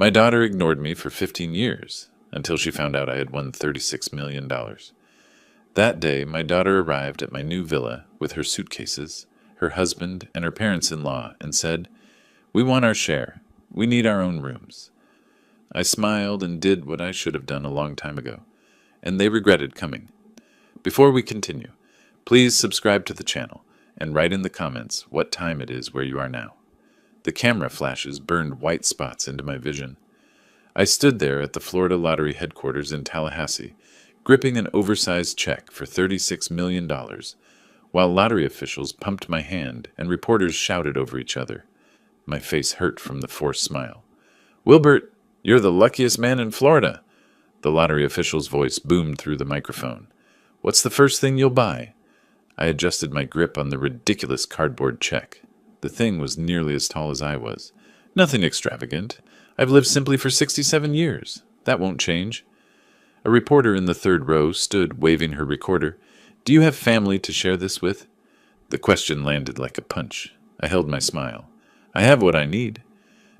My daughter ignored me for 15 years, until she found out I had won $36 million. That day, my daughter arrived at my new villa with her suitcases, her husband, and her parents-in-law and said, "We want our share. We need our own rooms." I smiled and did what I should have done a long time ago, and they regretted coming. Before we continue, please subscribe to the channel and write in the comments what time it is where you are now. The camera flashes burned white spots into my vision. I stood there at the Florida Lottery headquarters in Tallahassee, gripping an oversized check for $36 million, while lottery officials pumped my hand and reporters shouted over each other. My face hurt from the forced smile. "Wilbert, you're the luckiest man in Florida," the lottery official's voice boomed through the microphone. "What's the first thing you'll buy?" I adjusted my grip on the ridiculous cardboard check. The thing was nearly as tall as I was. "Nothing extravagant. I've lived simply for 67 years. That won't change." A reporter in the third row stood waving her recorder. "Do you have family to share this with?" The question landed like a punch. I held my smile. "I have what I need."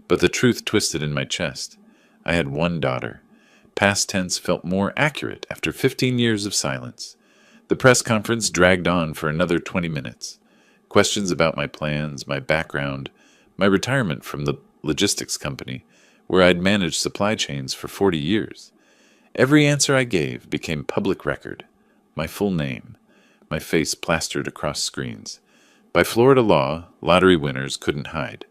But the truth twisted in my chest. I had one daughter. Past tense felt more accurate after 15 years of silence. The press conference dragged on for another 20 minutes. Questions about my plans, my background, my retirement from the logistics company, where I'd managed supply chains for 40 years. Every answer I gave became public record. My full name, my face plastered across screens. By Florida law, lottery winners couldn't hide.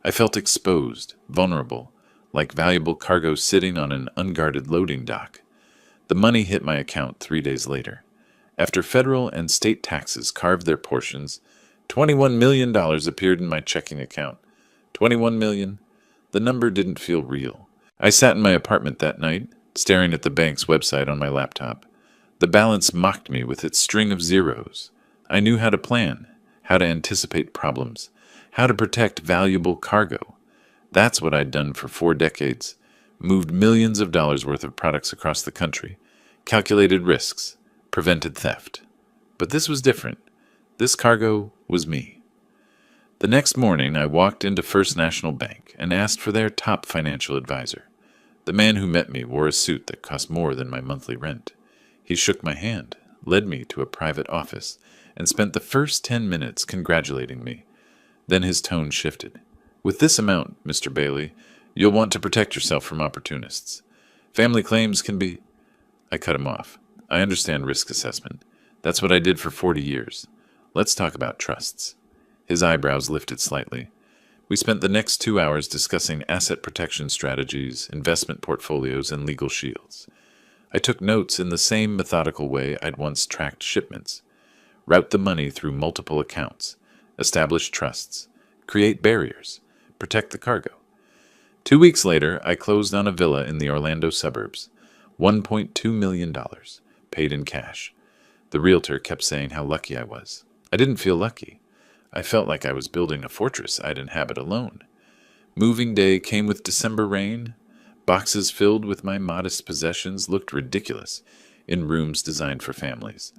I felt exposed, vulnerable, like valuable cargo sitting on an unguarded loading dock. The money hit my account 3 days later. After federal and state taxes carved their portions, $21 million appeared in my checking account. 21 million. The number didn't feel real. I sat in my apartment that night, staring at the bank's website on my laptop. The balance mocked me with its string of zeros. I knew how to plan, how to anticipate problems, how to protect valuable cargo. That's what I'd done for 4 decades. Moved millions of dollars worth of products across the country, calculated risks, prevented theft. But this was different. This cargo was me. The next morning, I walked into First National Bank and asked for their top financial advisor. The man who met me wore a suit that cost more than my monthly rent. He shook my hand, led me to a private office, and spent the first 10 minutes congratulating me. Then his tone shifted. "With this amount, Mr. Bailey, you'll want to protect yourself from opportunists. Family claims can be—" I cut him off. "I understand risk assessment. That's what I did for 40 years. Let's talk about trusts." His eyebrows lifted slightly. We spent the next 2 hours discussing asset protection strategies, investment portfolios, and legal shields. I took notes in the same methodical way I'd once tracked shipments. Route the money through multiple accounts, establish trusts, create barriers, protect the cargo. 2 weeks later, I closed on a villa in the Orlando suburbs. $1.2 million, paid in cash. The realtor kept saying how lucky I was. I didn't feel lucky. I felt like I was building a fortress I'd inhabit alone. Moving day came with December rain. Boxes filled with my modest possessions looked ridiculous in rooms designed for families.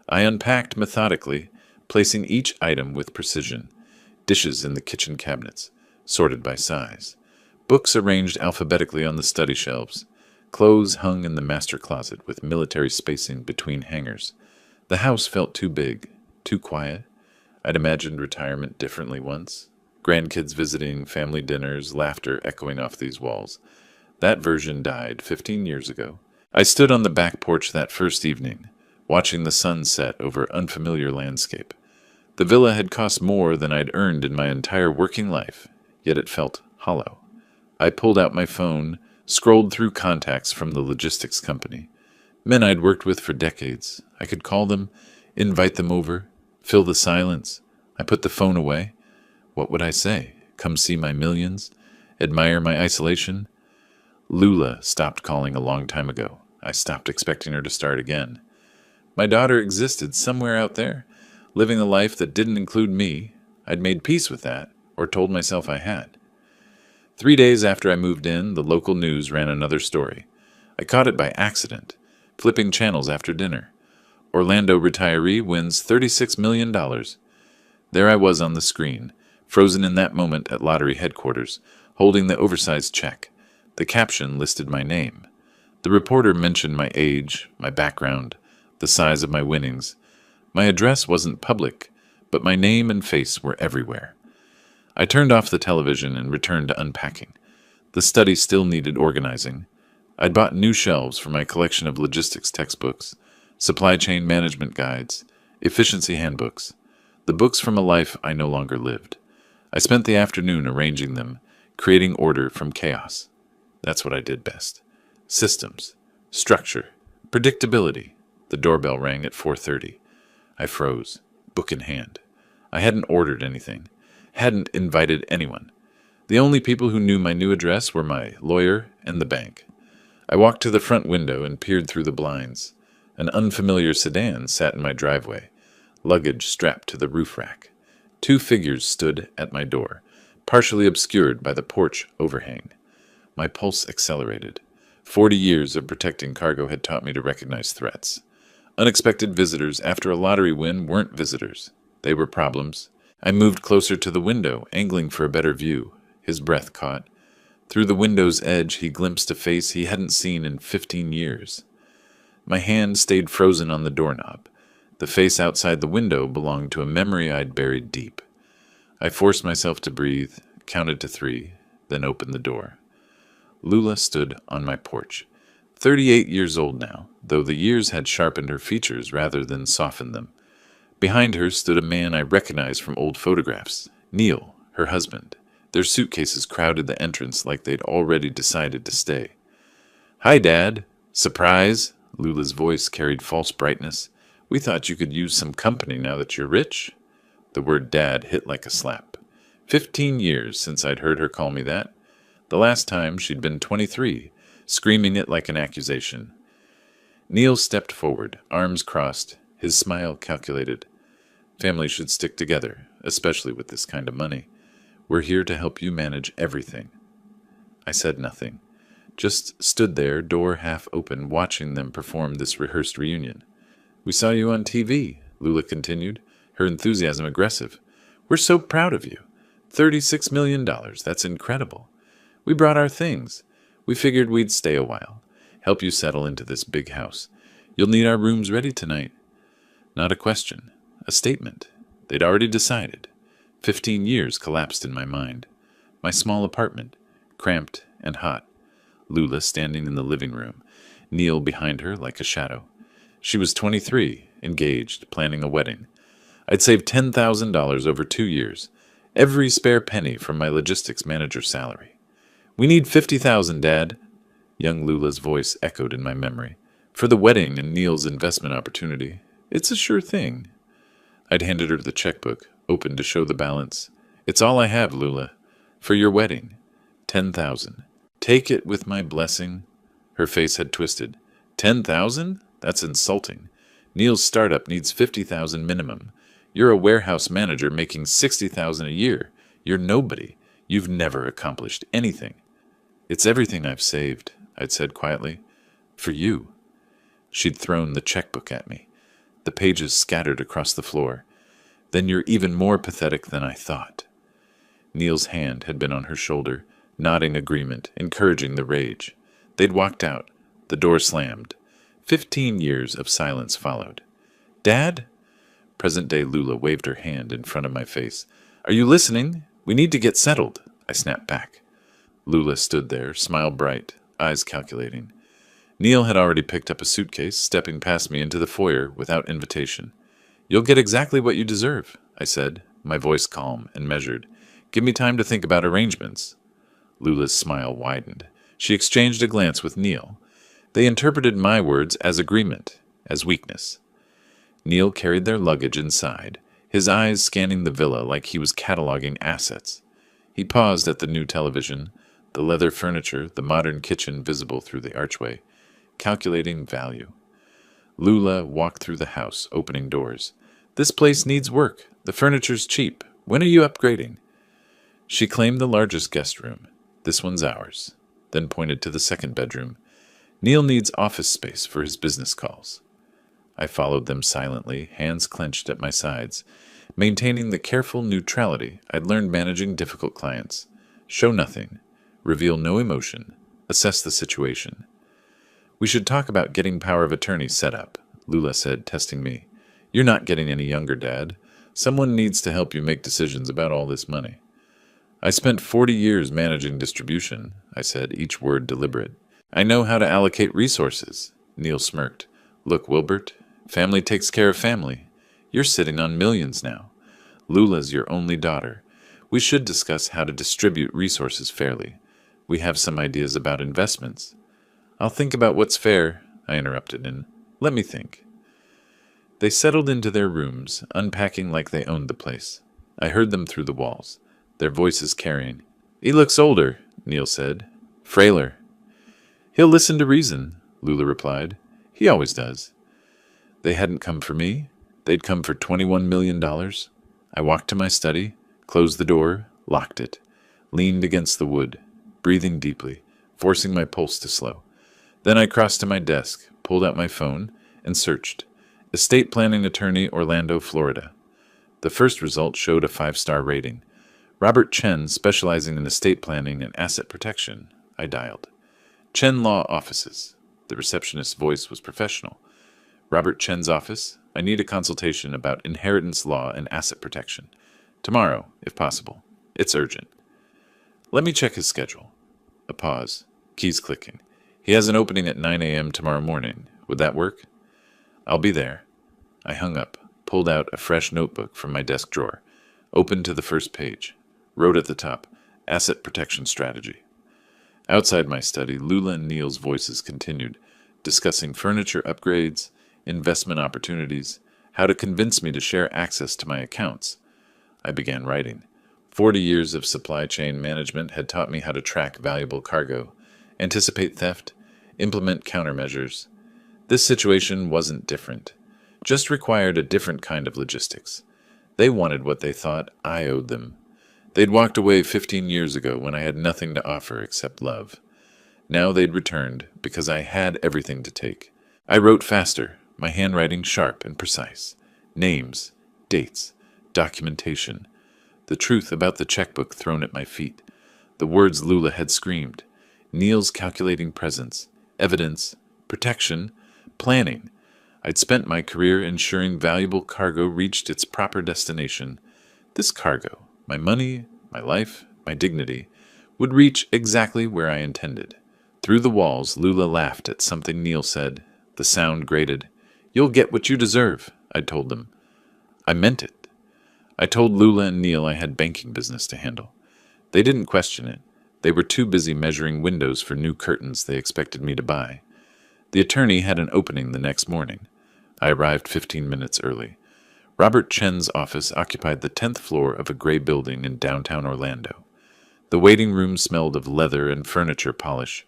I unpacked methodically, placing each item with precision. Dishes in the kitchen cabinets, sorted by size. Books arranged alphabetically on the study shelves. Clothes hung in the master closet with military spacing between hangers. The house felt too big, too quiet. I'd imagined retirement differently once. Grandkids visiting, family dinners, laughter echoing off these walls. That version died 15 years ago. I stood on the back porch that first evening, watching the sun set over unfamiliar landscape. The villa had cost more than I'd earned in my entire working life, yet it felt hollow. I pulled out my phone, scrolled through contacts from the logistics company. Men I'd worked with for decades. I could call them, invite them over, fill the silence. I put the phone away. What would I say? Come see my millions? Admire my isolation? Lula stopped calling a long time ago. I stopped expecting her to start again. My daughter existed somewhere out there, living a life that didn't include me. I'd made peace with that, or told myself I had. 3 days after I moved in, the local news ran another story. I caught it by accident, flipping channels after dinner. Orlando retiree wins $36 million. There I was on the screen, frozen in that moment at lottery headquarters, holding the oversized check. The caption listed my name. The reporter mentioned my age, my background, the size of my winnings. My address wasn't public, but my name and face were everywhere. I turned off the television and returned to unpacking. The study still needed organizing. I'd bought new shelves for my collection of logistics textbooks, supply chain management guides, efficiency handbooks, the books from a life I no longer lived. I spent the afternoon arranging them, creating order from chaos. That's what I did best. Systems, structure, predictability. The doorbell rang at 4:30. I froze, book in hand. I hadn't ordered anything, hadn't invited anyone. The only people who knew my new address were my lawyer and the bank. I walked to the front window and peered through the blinds. An unfamiliar sedan sat in my driveway, luggage strapped to the roof rack. Two figures stood at my door, partially obscured by the porch overhang. My pulse accelerated. 40 years of protecting cargo had taught me to recognize threats. Unexpected visitors after a lottery win weren't visitors. They were problems. I moved closer to the window, angling for a better view. His breath caught. Through the window's edge, he glimpsed a face he hadn't seen in 15 years. My hand stayed frozen on the doorknob. The face outside the window belonged to a memory I'd buried deep. I forced myself to breathe, counted to 3, then opened the door. Lula stood on my porch. 38 years old now, though the years had sharpened her features rather than softened them. Behind her stood a man I recognized from old photographs, Neil, her husband. Their suitcases crowded the entrance like they'd already decided to stay. "Hi, Dad." "Surprise?" Lula's voice carried false brightness. "We thought you could use some company now that you're rich." The word Dad hit like a slap. 15 years since I'd heard her call me that. The last time she'd been 23, screaming it like an accusation. Neil stepped forward, arms crossed, his smile calculated. "Families should stick together, especially with this kind of money. We're here to help you manage everything." I said nothing, just stood there, door half open, watching them perform this rehearsed reunion. "We saw you on TV," Lula continued, her enthusiasm aggressive. "We're so proud of you. $36 million, that's incredible. We brought our things. We figured we'd stay a while, help you settle into this big house. You'll need our rooms ready tonight." Not a question, a statement. They'd already decided. 15 years collapsed in my mind. My small apartment, cramped and hot. Lula standing in the living room, Neil behind her like a shadow. She was 23, engaged, planning a wedding. I'd saved $10,000 over 2 years, every spare penny from my logistics manager's salary. "We need $50,000, Dad." Young Lula's voice echoed in my memory. "For the wedding and Neil's investment opportunity. It's a sure thing." I'd handed her the checkbook, open to show the balance. "It's all I have, Lula. For your wedding. 10,000. Take it with my blessing." Her face had twisted. 10,000? That's insulting. Neil's startup needs 50,000 minimum. You're a warehouse manager making 60,000 a year. You're nobody. You've never accomplished anything. "It's everything I've saved," I'd said quietly. "For you." She'd thrown the checkbook at me. The pages scattered across the floor. "Then you're even more pathetic than I thought." Neil's hand had been on her shoulder, nodding agreement, encouraging the rage. They'd walked out. The door slammed. 15 years of silence followed. "Dad?" Present-day Lula waved her hand in front of my face. "Are you listening? We need to get settled." I snapped back. Lula stood there, smile bright, eyes calculating. Neil had already picked up a suitcase, stepping past me into the foyer without invitation. "You'll get exactly what you deserve," I said, my voice calm and measured. "Give me time to think about arrangements." Lula's smile widened. She exchanged a glance with Neil. They interpreted my words as agreement, as weakness. Neil carried their luggage inside, his eyes scanning the villa like he was cataloging assets. He paused at the new television, the leather furniture, the modern kitchen visible through the archway, calculating value. Lula walked through the house, opening doors. "This place needs work. The furniture's cheap. When are you upgrading?" She claimed the largest guest room. "This one's ours," then pointed to the second bedroom. "Neil needs office space for his business calls." I followed them silently, hands clenched at my sides, maintaining the careful neutrality I'd learned managing difficult clients. Show nothing, reveal no emotion, assess the situation. We should talk about getting power of attorney set up, Lula said, testing me. You're not getting any younger, Dad. Someone needs to help you make decisions about all this money. I spent 40 years managing distribution, I said, each word deliberate. I know how to allocate resources, Neil smirked. Look, Wilbert, family takes care of family. You're sitting on millions now. Lula's your only daughter. We should discuss how to distribute resources fairly. We have some ideas about investments. I'll think about what's fair, I interrupted, and let me think. They settled into their rooms, unpacking like they owned the place. I heard them through the walls, their voices carrying. He looks older, Neil said. Frailer. He'll listen to reason, Lula replied. He always does. They hadn't come for me. They'd come for $21 million. I walked to my study, closed the door, locked it, leaned against the wood, breathing deeply, forcing my pulse to slow. Then I crossed to my desk, pulled out my phone, and searched. Estate planning attorney, Orlando, Florida. The first result showed a 5-star rating. Robert Chen, specializing in estate planning and asset protection. I dialed. Chen Law Offices. The receptionist's voice was professional. Robert Chen's office. I need a consultation about inheritance law and asset protection. Tomorrow, if possible. It's urgent. Let me check his schedule. A pause. Keys clicking. He has an opening at 9 a.m. tomorrow morning. Would that work? I'll be there. I hung up, pulled out a fresh notebook from my desk drawer, opened to the first page, wrote at the top, Asset Protection Strategy. Outside my study, Lula and Neil's voices continued, discussing furniture upgrades, investment opportunities, how to convince me to share access to my accounts. I began writing. 40 years of supply chain management had taught me how to track valuable cargo, anticipate theft, implement countermeasures. This situation wasn't different, just required a different kind of logistics. They wanted what they thought I owed them. They'd walked away 15 years ago when I had nothing to offer except love. Now they'd returned because I had everything to take. I wrote faster, my handwriting sharp and precise. Names, dates, documentation. The truth about the checkbook thrown at my feet. The words Lula had screamed. Neil's calculating presence. Evidence. Protection. Planning. I'd spent my career ensuring valuable cargo reached its proper destination. This cargo, my money, my life, my dignity, would reach exactly where I intended. Through the walls, Lula laughed at something Neil said. The sound grated. You'll get what you deserve, I'd told them. I meant it. I told Lula and Neil I had banking business to handle. They didn't question it. They were too busy measuring windows for new curtains they expected me to buy. The attorney had an opening the next morning. I arrived 15 minutes early. Robert Chen's office occupied the 10th floor of a gray building in downtown Orlando. The waiting room smelled of leather and furniture polish.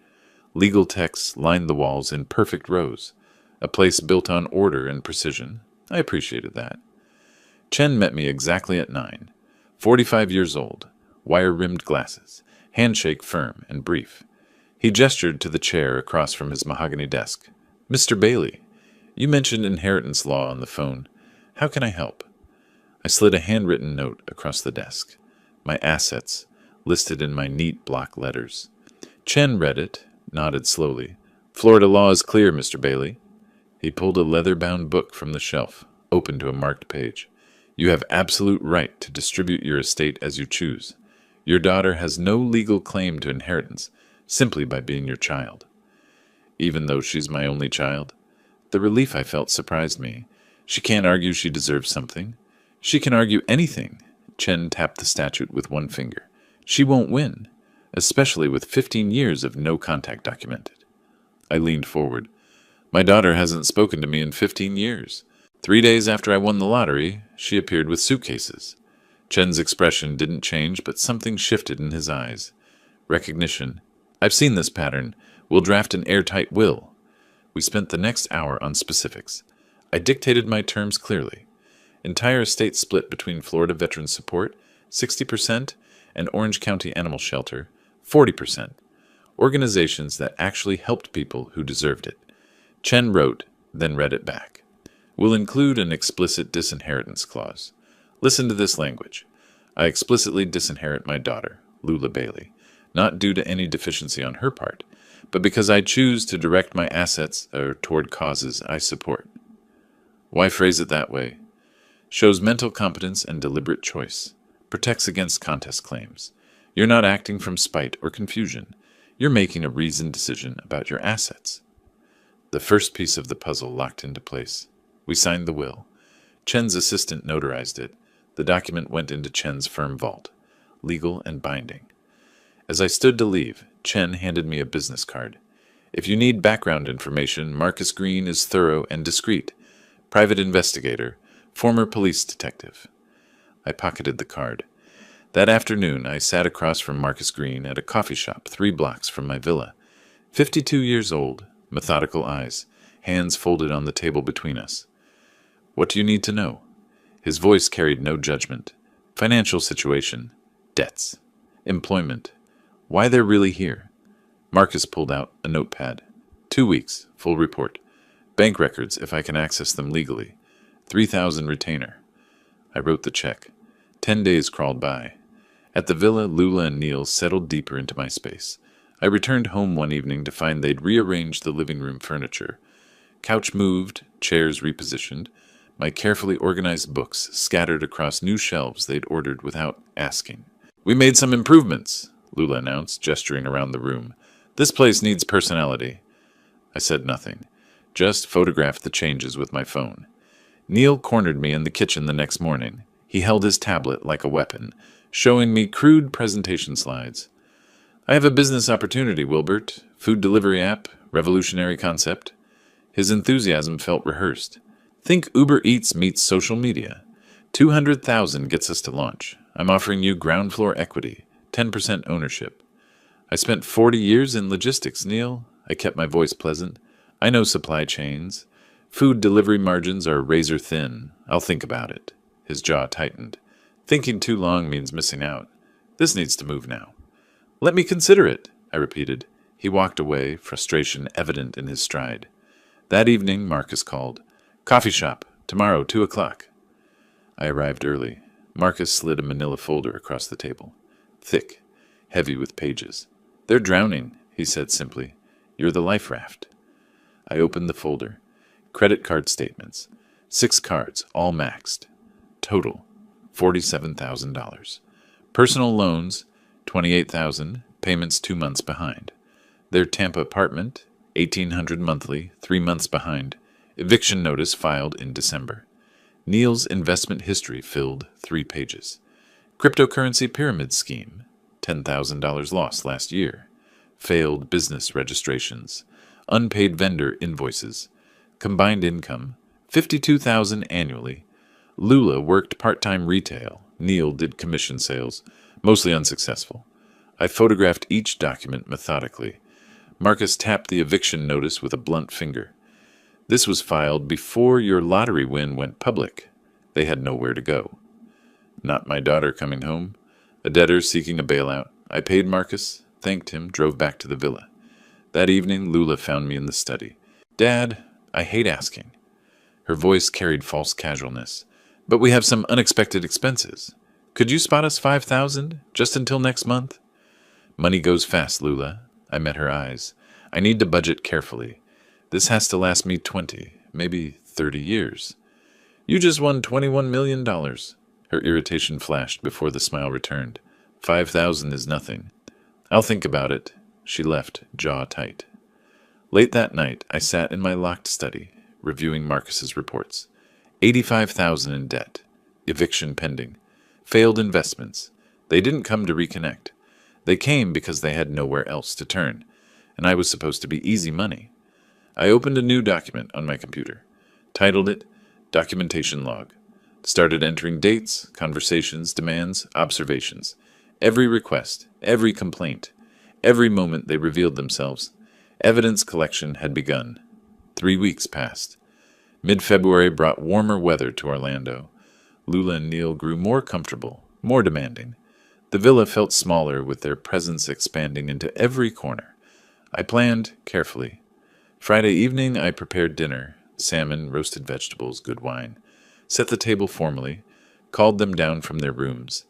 Legal texts lined the walls in perfect rows, a place built on order and precision. I appreciated that. Chen met me exactly at 9. 45 years old, wire-rimmed glasses, handshake firm and brief. He gestured to the chair across from his mahogany desk. Mr. Bailey, you mentioned inheritance law on the phone. How can I help? I slid a handwritten note across the desk. My assets, listed in my neat block letters. Chen read it, nodded slowly. Florida law is clear, Mr. Bailey. He pulled a leather-bound book from the shelf, open to a marked page. You have absolute right to distribute your estate as you choose. Your daughter has no legal claim to inheritance, simply by being your child. Even though she's my only child, the relief I felt surprised me. She can't argue she deserves something. She can argue anything. Chen tapped the statute with one finger. She won't win, especially with 15 years of no contact documented. I leaned forward. My daughter hasn't spoken to me in 15 years. 3 days after I won the lottery, she appeared with suitcases. Chen's expression didn't change, but something shifted in his eyes. Recognition. I've seen this pattern. We'll draft an airtight will. We spent the next hour on specifics. I dictated my terms clearly. Entire estate split between Florida Veterans Support, 60%, and Orange County Animal Shelter, 40%. Organizations that actually helped people who deserved it. Chen wrote, then read it back. We'll include an explicit disinheritance clause. Listen to this language. I explicitly disinherit my daughter, Lula Bailey, not due to any deficiency on her part, but because I choose to direct my assets toward causes I support. Why phrase it that way? Shows mental competence and deliberate choice. Protects against contest claims. You're not acting from spite or confusion. You're making a reasoned decision about your assets. The first piece of the puzzle locked into place. We signed the will. Chen's assistant notarized it. The document went into Chen's firm vault, legal and binding. As I stood to leave, Chen handed me a business card. If you need background information, Marcus Green is thorough and discreet. Private investigator, former police detective. I pocketed the card. That afternoon, I sat across from Marcus Green at a coffee shop 3 blocks from my villa. 52 years old, methodical eyes, hands folded on the table between us. What do you need to know? His voice carried no judgment. Financial situation, debts, employment, why they're really here. Marcus pulled out a notepad. 2 weeks, full report. Bank records, if I can access them legally. 3,000 retainer. I wrote the check. 10 days crawled by. At the villa, Lula and Neil settled deeper into my space. I returned home one evening to find they'd rearranged the living room furniture. Couch moved, chairs repositioned, my carefully organized books scattered across new shelves they'd ordered without asking. We made some improvements, Lula announced, gesturing around the room. This place needs personality. I said nothing, just photographed the changes with my phone. Neil cornered me in the kitchen the next morning. He held his tablet like a weapon, showing me crude presentation slides. I have a business opportunity, Wilbert. Food delivery app, revolutionary concept. His enthusiasm felt rehearsed. Think Uber Eats meets social media. 200,000 gets us to launch. I'm offering you ground floor equity, 10% ownership. I spent 40 years in logistics, Neil. I kept my voice pleasant. I know supply chains. Food delivery margins are razor thin. I'll think about it. His jaw tightened. Thinking too long means missing out. This needs to move now. Let me consider it, I repeated. He walked away, frustration evident in his stride. That evening, Marcus called. Coffee shop, tomorrow, 2 o'clock. I arrived early. Marcus slid a manila folder across the table. Thick, heavy with pages. They're drowning, he said simply. You're the life raft. I opened the folder. Credit card statements. 6 cards, all maxed. Total, $47,000. Personal loans, $28,000, payments 2 months behind. Their Tampa apartment, $1,800 monthly, 3 months behind. Eviction notice filed in December. Neil's investment history filled 3 pages. Cryptocurrency pyramid scheme, $10,000 lost last year. Failed business registrations. Unpaid vendor invoices. Combined income, $52,000 annually. Lula worked part-time retail. Neil did commission sales, mostly unsuccessful. I photographed each document methodically. Marcus tapped the eviction notice with a blunt finger. This was filed before your lottery win went public. They had nowhere to go. Not my daughter coming home. A debtor seeking a bailout. I paid Marcus, thanked him, drove back to the villa. That evening, Lula found me in the study. Dad, I hate asking. Her voice carried false casualness. But we have some unexpected expenses. Could you spot us $5,000 just until next month? Money goes fast, Lula. I met her eyes. I need to budget carefully. This has to last me 20, maybe 30 years. You just won $21 million. Her irritation flashed before the smile returned. 5,000 is nothing. I'll think about it. She left, jaw tight. Late that night, I sat in my locked study, reviewing Marcus's reports. 85,000 in debt. Eviction pending. Failed investments. They didn't come to reconnect. They came because they had nowhere else to turn, and I was supposed to be easy money. I opened a new document on my computer, titled it Documentation Log. Started entering dates, conversations, demands, observations. Every request, every complaint, every moment they revealed themselves. Evidence collection had begun. 3 weeks passed. Mid-February brought warmer weather to Orlando. Lula and Neil grew more comfortable, more demanding. The villa felt smaller, with their presence expanding into every corner. I planned carefully. Friday evening, I prepared dinner, salmon, roasted vegetables, good wine. Set the table formally, called them down from their rooms.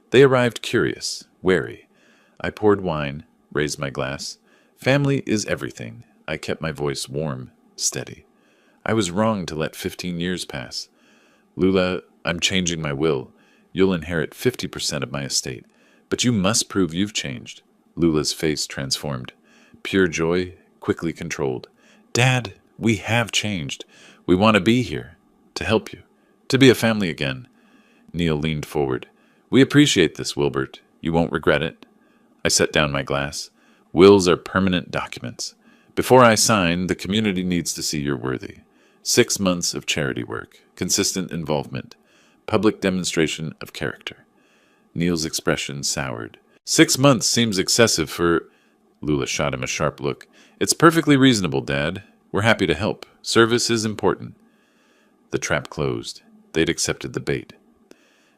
They arrived curious, wary. I poured wine, raised my glass, Family is everything. I kept my voice warm, steady. I was wrong to let 15 years pass. Lula, I'm changing my will. You'll inherit 50% of my estate. But you must prove you've changed. Lula's face transformed. Pure joy, quickly controlled. Dad, we have changed. We want to be here. To help you. To be a family again. Neil leaned forward. We appreciate this, Wilbert. You won't regret it. I set down my glass. Wills are permanent documents. Before I sign, the community needs to see you're worthy. 6 months of charity work, consistent involvement, public demonstration of character. Neil's expression soured. 6 months seems excessive for... Lula shot him a sharp look. It's perfectly reasonable, Dad. We're happy to help. Service is important. The trap closed. They'd accepted the bait.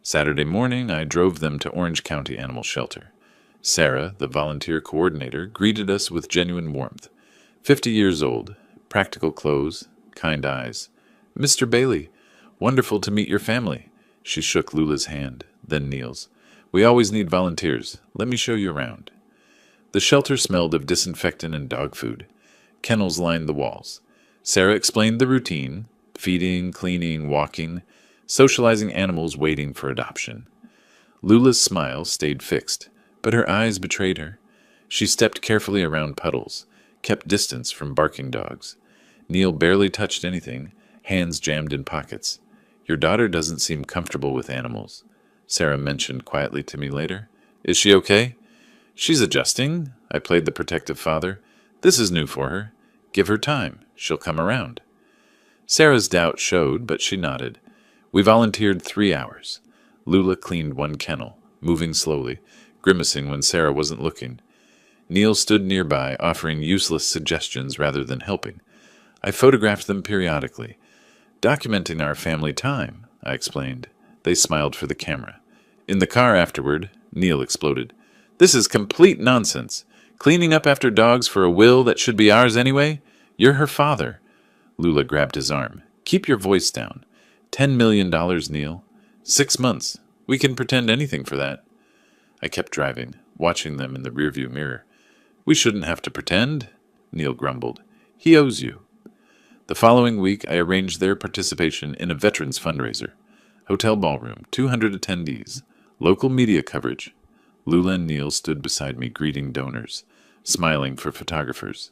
Saturday morning, I drove them to Orange County Animal Shelter. Sarah, the volunteer coordinator, greeted us with genuine warmth. 50 years old, practical clothes, kind eyes. Mr. Bailey, wonderful to meet your family. She shook Lula's hand, then Neil's. We always need volunteers. Let me show you around. The shelter smelled of disinfectant and dog food. Kennels lined the walls. Sarah explained the routine, feeding, cleaning, walking, socializing animals waiting for adoption. Lula's smile stayed fixed, but her eyes betrayed her. She stepped carefully around puddles, kept distance from barking dogs. Neil barely touched anything, hands jammed in pockets. Your daughter doesn't seem comfortable with animals, Sarah mentioned quietly to me later. Is she okay? She's adjusting. I played the protective father. This is new for her. Give her time. She'll come around. Sarah's doubt showed, but she nodded. We volunteered 3 hours. Lula cleaned one kennel, moving slowly, grimacing when Sarah wasn't looking. Neil stood nearby, offering useless suggestions rather than helping. I photographed them periodically. Documenting our family time, I explained. They smiled for the camera. In the car afterward, Neil exploded. This is complete nonsense. Cleaning up after dogs for a will that should be ours anyway? You're her father. Lula grabbed his arm. Keep your voice down. $10 million, Neil. 6 months. We can pretend anything for that. I kept driving, watching them in the rearview mirror. We shouldn't have to pretend, Neil grumbled. He owes you. The following week, I arranged their participation in a veterans fundraiser. Hotel ballroom, 200 attendees, local media coverage. Lula and Neil stood beside me greeting donors, smiling for photographers.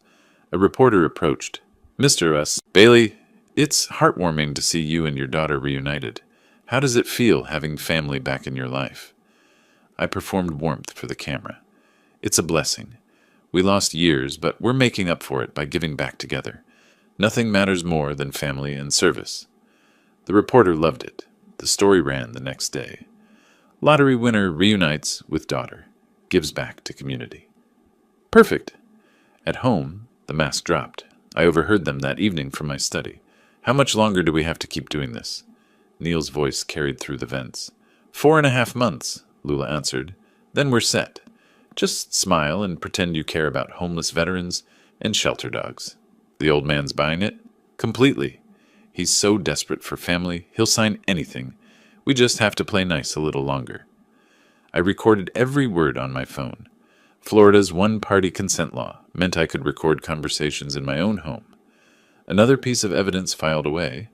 A reporter approached. Mr. Bailey, it's heartwarming to see you and your daughter reunited. How does it feel having family back in your life? I performed warmth for the camera. It's a blessing. We lost years, but we're making up for it by giving back together. Nothing matters more than family and service. The reporter loved it. The story ran the next day. Lottery winner reunites with daughter. Gives back to community. Perfect. At home, the mask dropped. I overheard them that evening from my study. How much longer do we have to keep doing this? Neil's voice carried through the vents. 4.5 months, Lula answered. Then we're set. Just smile and pretend you care about homeless veterans and shelter dogs. The old man's buying it? Completely. He's so desperate for family, he'll sign anything. We just have to play nice a little longer. I recorded every word on my phone. Florida's one-party consent law meant I could record conversations in my own home. Another piece of evidence filed away.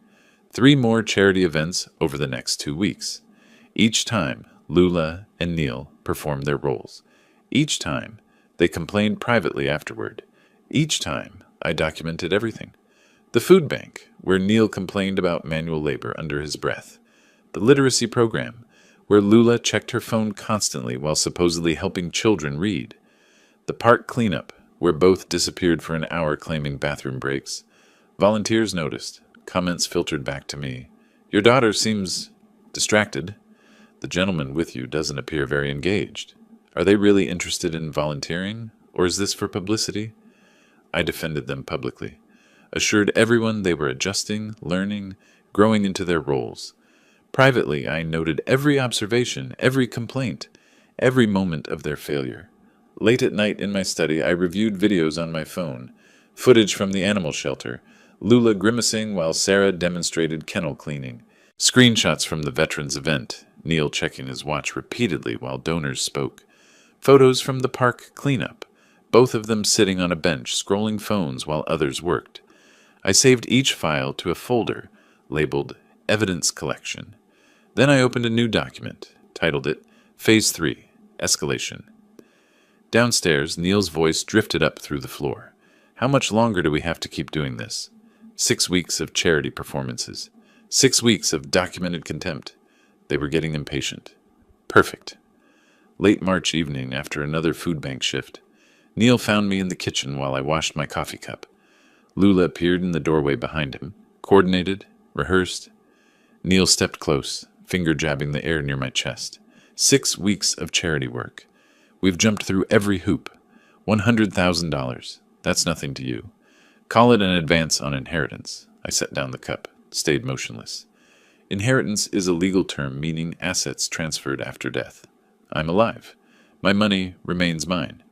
3 more charity events over the next 2 weeks. Each time, Lula and Neil performed their roles. Each time, they complained privately afterward. Each time, I documented everything. The food bank, where Neil complained about manual labor under his breath. The literacy program, where Lula checked her phone constantly while supposedly helping children read. The park cleanup, where both disappeared for an hour claiming bathroom breaks. Volunteers noticed. Comments filtered back to me. Your daughter seems distracted. The gentleman with you doesn't appear very engaged. Are they really interested in volunteering, or is this for publicity? I defended them publicly, assured everyone they were adjusting, learning, growing into their roles. Privately, I noted every observation, every complaint, every moment of their failure. Late at night in my study, I reviewed videos on my phone, footage from the animal shelter, Lula grimacing while Sarah demonstrated kennel cleaning, screenshots from the veterans event, Neil checking his watch repeatedly while donors spoke, photos from the park cleanup, both of them sitting on a bench scrolling phones while others worked. I saved each file to a folder labeled Evidence Collection. Then I opened a new document, titled it Phase 3, Escalation. Downstairs, Neil's voice drifted up through the floor. How much longer do we have to keep doing this? 6 weeks of charity performances. 6 weeks of documented contempt. They were getting impatient. Perfect. Late March evening, after another food bank shift, Neil found me in the kitchen while I washed my coffee cup. Lula appeared in the doorway behind him, coordinated, rehearsed. Neil stepped close, finger jabbing the air near my chest. 6 weeks of charity work. We've jumped through every hoop. $100,000. That's nothing to you. Call it an advance on inheritance. I set down the cup, stayed motionless. Inheritance is a legal term meaning assets transferred after death. I'm alive. My money remains mine.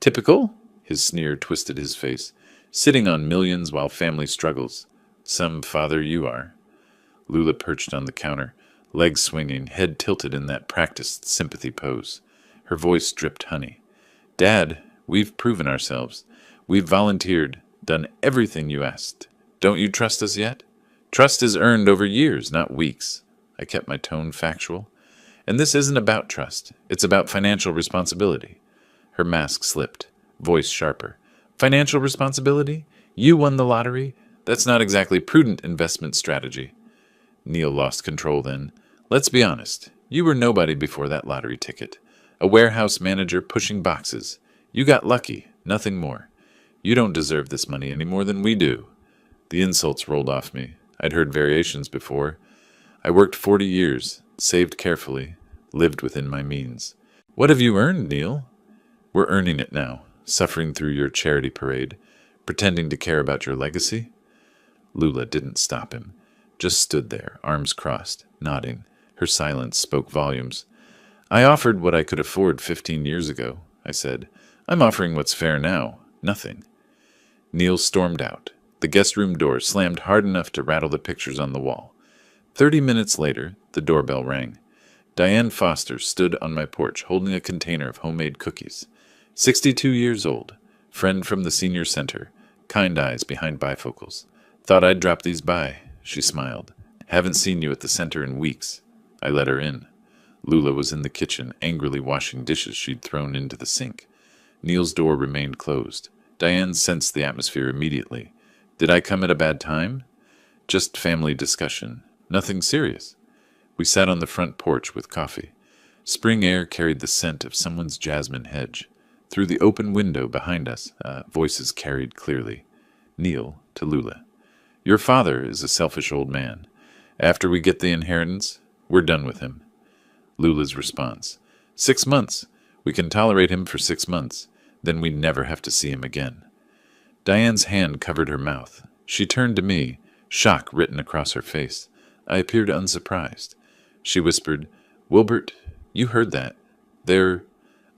Typical? His sneer twisted his face. Sitting on millions while family struggles. Some father you are. Lula perched on the counter, legs swinging, head tilted in that practiced sympathy pose. Her voice dripped honey. Dad, we've proven ourselves. We've volunteered, done everything you asked. Don't you trust us yet? Trust is earned over years, not weeks. I kept my tone factual. And this isn't about trust. It's about financial responsibility. Her mask slipped, voice sharper. Financial responsibility? You won the lottery? That's not exactly prudent investment strategy. Neil lost control then. Let's be honest. You were nobody before that lottery ticket. A warehouse manager pushing boxes. You got lucky, nothing more. You don't deserve this money any more than we do. The insults rolled off me. I'd heard variations before. I worked 40 years, saved carefully, lived within my means. What have you earned, Neil? We're earning it now, suffering through your charity parade, pretending to care about your legacy. Lula didn't stop him, just stood there, arms crossed, nodding. Her silence spoke volumes. I offered what I could afford 15 years ago, I said. I'm offering what's fair now. Nothing. Neil stormed out. The guest room door slammed hard enough to rattle the pictures on the wall. 30 minutes later, the doorbell rang. Diane Foster stood on my porch holding a container of homemade cookies. 62 years old, friend from the senior center, kind eyes behind bifocals. Thought I'd drop these by, she smiled. Haven't seen you at the center in weeks. I let her in. Lula was in the kitchen, angrily washing dishes she'd thrown into the sink. Neil's door remained closed. Diane sensed the atmosphere immediately. Did I come at a bad time? Just family discussion. Nothing serious. We sat on the front porch with coffee. Spring air carried the scent of someone's jasmine hedge. Through the open window behind us, voices carried clearly. Neil to Lula. Your father is a selfish old man. After we get the inheritance, we're done with him. Lula's response. 6 months. We can tolerate him for 6 months. Then we never have to see him again. Diane's hand covered her mouth. She turned to me, shock written across her face. I appeared unsurprised. She whispered, Wilbert, you heard that.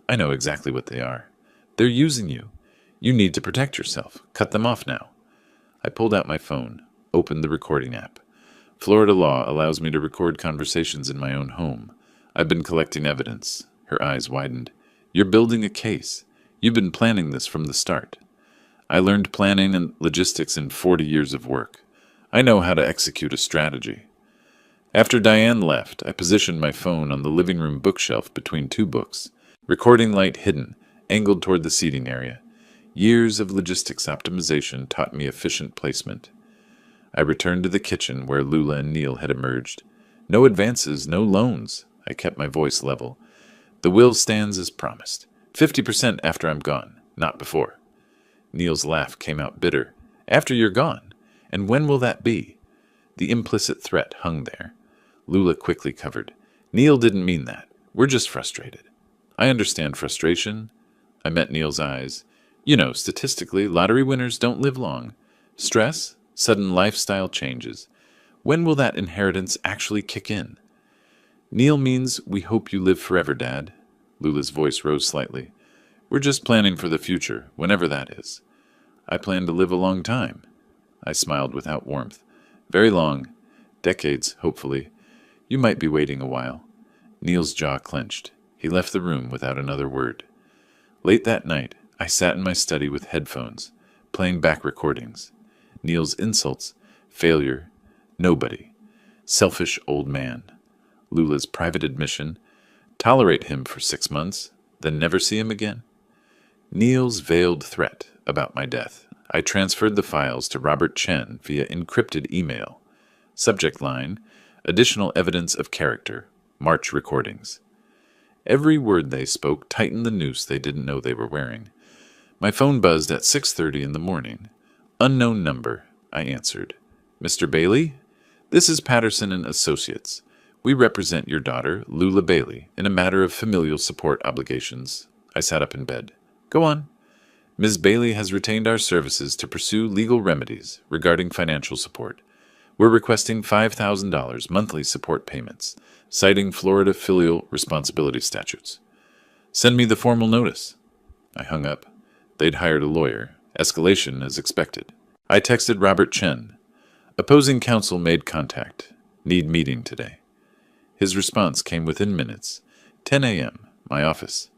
I know exactly what they are. They're using you. You need to protect yourself. Cut them off now. I pulled out my phone, opened the recording app. Florida law allows me to record conversations in my own home. I've been collecting evidence. Her eyes widened. You're building a case. You've been planning this from the start. I learned planning and logistics in 40 years of work. I know how to execute a strategy. After Diane left, I positioned my phone on the living room bookshelf between 2 books, recording light hidden, angled toward the seating area. Years of logistics optimization taught me efficient placement. I returned to the kitchen where Lula and Neil had emerged. No advances, no loans. I kept my voice level. The will stands as promised. 50% after I'm gone, not before. Neil's laugh came out bitter. After you're gone? And when will that be? The implicit threat hung there. Lula quickly covered. Neil didn't mean that. We're just frustrated. I understand frustration. I met Neil's eyes. You know, statistically, lottery winners don't live long. Stress, sudden lifestyle changes. When will that inheritance actually kick in? Neil means we hope you live forever, Dad. Lula's voice rose slightly. We're just planning for the future, whenever that is. I plan to live a long time. I smiled without warmth. Very long. Decades, hopefully. You might be waiting a while. Neil's jaw clenched. He left the room without another word. Late that night, I sat in my study with headphones, playing back recordings. Neil's insults, failure, nobody, selfish old man. Lula's private admission, tolerate him for 6 months, then never see him again. Neil's veiled threat about my death. I transferred the files to Robert Chen via encrypted email. Subject line, additional evidence of character, March recordings. Every word they spoke tightened the noose they didn't know they were wearing. My phone buzzed at 6:30 in the morning. Unknown number, I answered. Mr. Bailey? This is Patterson and Associates. We represent your daughter, Lula Bailey, in a matter of familial support obligations. I sat up in bed. Go on. Ms. Bailey has retained our services to pursue legal remedies regarding financial support. We're requesting $5,000 monthly support payments, citing Florida filial responsibility statutes. Send me the formal notice. I hung up. They'd hired a lawyer. Escalation as expected. I texted Robert Chen. Opposing counsel made contact. Need meeting today. His response came within minutes. 10 a.m., my office.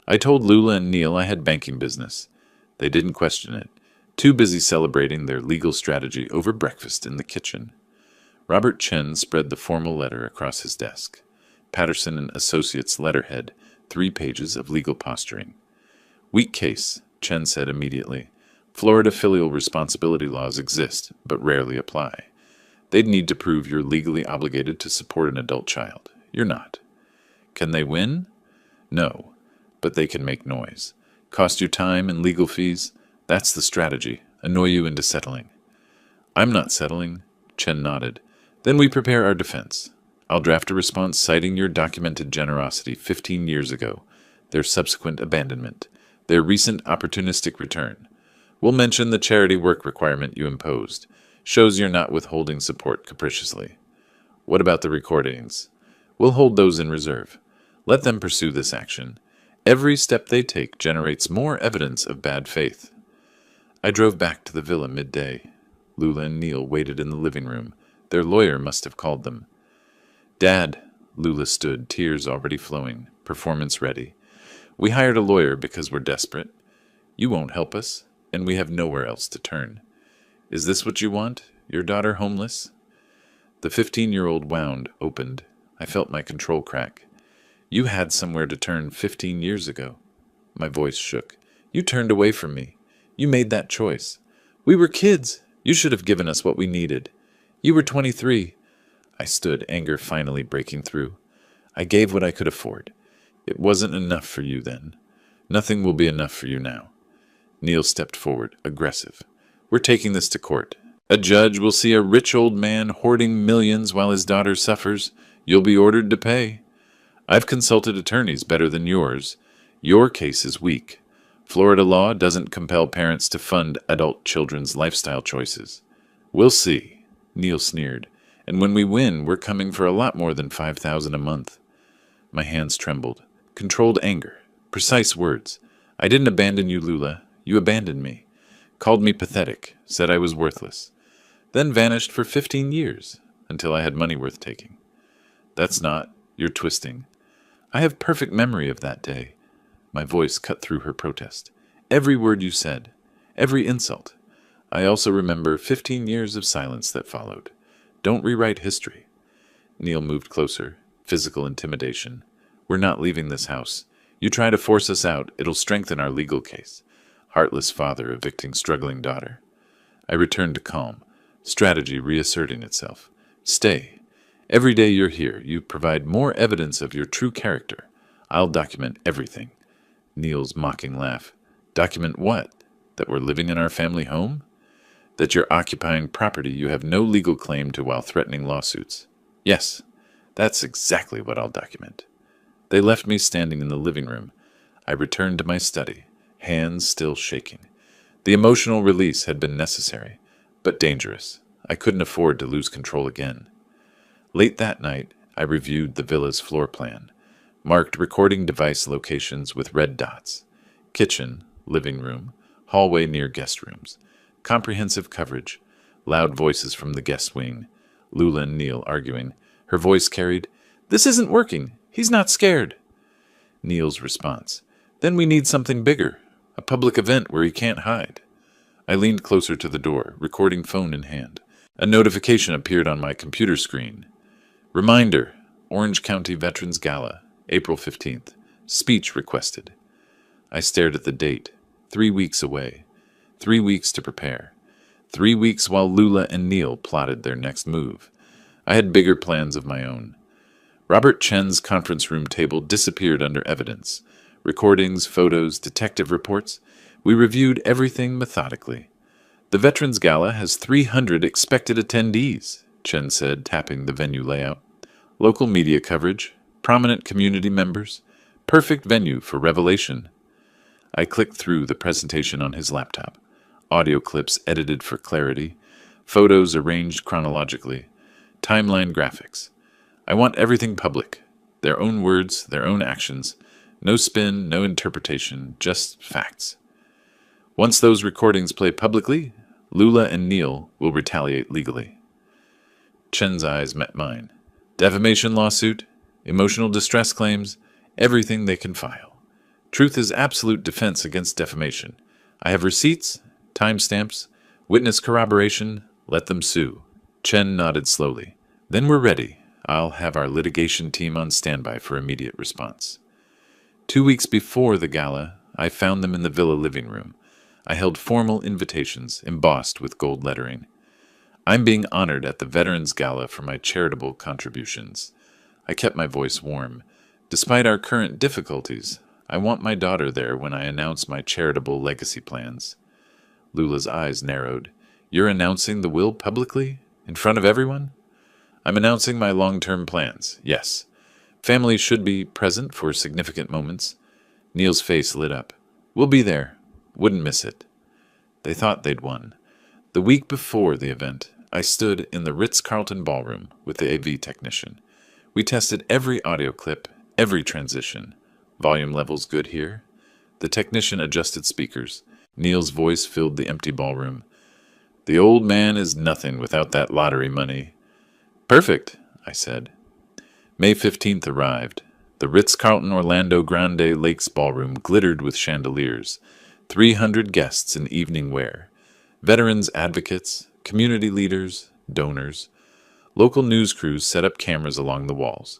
I told Lula and Neil I had banking business. They didn't question it, too busy celebrating their legal strategy over breakfast in the kitchen. Robert Chen spread the formal letter across his desk. Patterson and Associates letterhead, 3 pages of legal posturing. Weak case, Chen said immediately. Florida filial responsibility laws exist, but rarely apply. They'd need to prove you're legally obligated to support an adult child. You're not. Can they win? No, but they can make noise. Cost you time and legal fees? That's the strategy. Annoy you into settling. I'm not settling, Chen nodded. Then we prepare our defense. I'll draft a response citing your documented generosity 15 years ago, their subsequent abandonment, their recent opportunistic return. We'll mention the charity work requirement you imposed. Shows you're not withholding support capriciously. What about the recordings? We'll hold those in reserve. Let them pursue this action. Every step they take generates more evidence of bad faith. I drove back to the villa midday. Lula and Neil waited in the living room. Their lawyer must have called them. Dad, Lula stood, tears already flowing, performance ready. We hired a lawyer because we're desperate. You won't help us, and we have nowhere else to turn. Is this what you want? Your daughter homeless? The 15-year-old wound opened. I felt my control crack. You had somewhere to turn 15 years ago. My voice shook. You turned away from me. You made that choice. We were kids. You should have given us what we needed. You were 23. I stood, anger finally breaking through. I gave what I could afford. It wasn't enough for you then. Nothing will be enough for you now. Neil stepped forward, aggressive. We're taking this to court. A judge will see a rich old man hoarding millions while his daughter suffers. You'll be ordered to pay. I've consulted attorneys better than yours. Your case is weak. Florida law doesn't compel parents to fund adult children's lifestyle choices. We'll see, Neil sneered. And when we win, we're coming for a lot more than $5,000 a month. My hands trembled. Controlled anger. Precise words. I didn't abandon you, Lula. You abandoned me. Called me pathetic. Said I was worthless. Then vanished for 15 years, until I had money worth taking. That's not. You're twisting. I have perfect memory of that day. My voice cut through her protest. Every word you said. Every insult. I also remember 15 years of silence that followed. Don't rewrite history. Neil moved closer. Physical intimidation. We're not leaving this house. You try to force us out, it'll strengthen our legal case. Heartless father evicting struggling daughter. I returned to calm. Strategy reasserting itself. Stay. Every day you're here, you provide more evidence of your true character. I'll document everything. Neil's mocking laugh. Document what? That we're living in our family home? That you're occupying property you have no legal claim to while threatening lawsuits. Yes, that's exactly what I'll document. They left me standing in the living room. I returned to my study, hands still shaking. The emotional release had been necessary, but dangerous. I couldn't afford to lose control again. Late that night, I reviewed the villa's floor plan, marked recording device locations with red dots. Kitchen, living room, hallway near guest rooms. Comprehensive coverage. Loud voices from the guest wing. Lula and Neil arguing. Her voice carried, "This isn't working. He's not scared." Neil's response. "Then we need something bigger. A public event where he can't hide. I leaned closer to the door, recording phone in hand. A notification appeared on my computer screen. Reminder, Orange County Veterans Gala, April 15th. Speech requested. I stared at the date. 3 weeks away. 3 weeks to prepare. 3 weeks while Lula and Neil plotted their next move. I had bigger plans of my own. Robert Chen's conference room table disappeared under evidence. Recordings, photos, detective reports. We reviewed everything methodically. The Veterans Gala has 300 expected attendees, Chen said, tapping the venue layout. Local media coverage, prominent community members, perfect venue for revelation. I clicked through the presentation on his laptop. Audio clips edited for clarity, photos arranged chronologically, timeline graphics. I want everything public. Their own words, their own actions. No spin, no interpretation, just facts. Once those recordings play publicly, Lula and Neil will retaliate legally. Chen's eyes met mine. Defamation lawsuit, emotional distress claims, everything they can file. Truth is absolute defense against defamation. I have receipts, timestamps, witness corroboration, let them sue. Chen nodded slowly. Then we're ready. I'll have our litigation team on standby for immediate response. 2 weeks before the gala, I found them in the villa living room. I held formal invitations, embossed with gold lettering. I'm being honored at the Veterans Gala for my charitable contributions. I kept my voice warm. Despite our current difficulties, I want my daughter there when I announce my charitable legacy plans. Lula's eyes narrowed. You're announcing the will publicly? In front of everyone? I'm announcing my long-term plans, yes. Family should be present for significant moments. Neil's face lit up. We'll be there. Wouldn't miss it. They thought they'd won. The week before the event, I stood in the Ritz-Carlton ballroom with the AV technician. We tested every audio clip, every transition. Volume levels good here. The technician adjusted speakers. Neil's voice filled the empty ballroom. The old man is nothing without that lottery money. Perfect, I said. May 15th arrived. The Ritz-Carlton Orlando Grande Lakes ballroom glittered with chandeliers. 300 guests in evening wear. Veterans advocates, community leaders, donors. Local news crews set up cameras along the walls.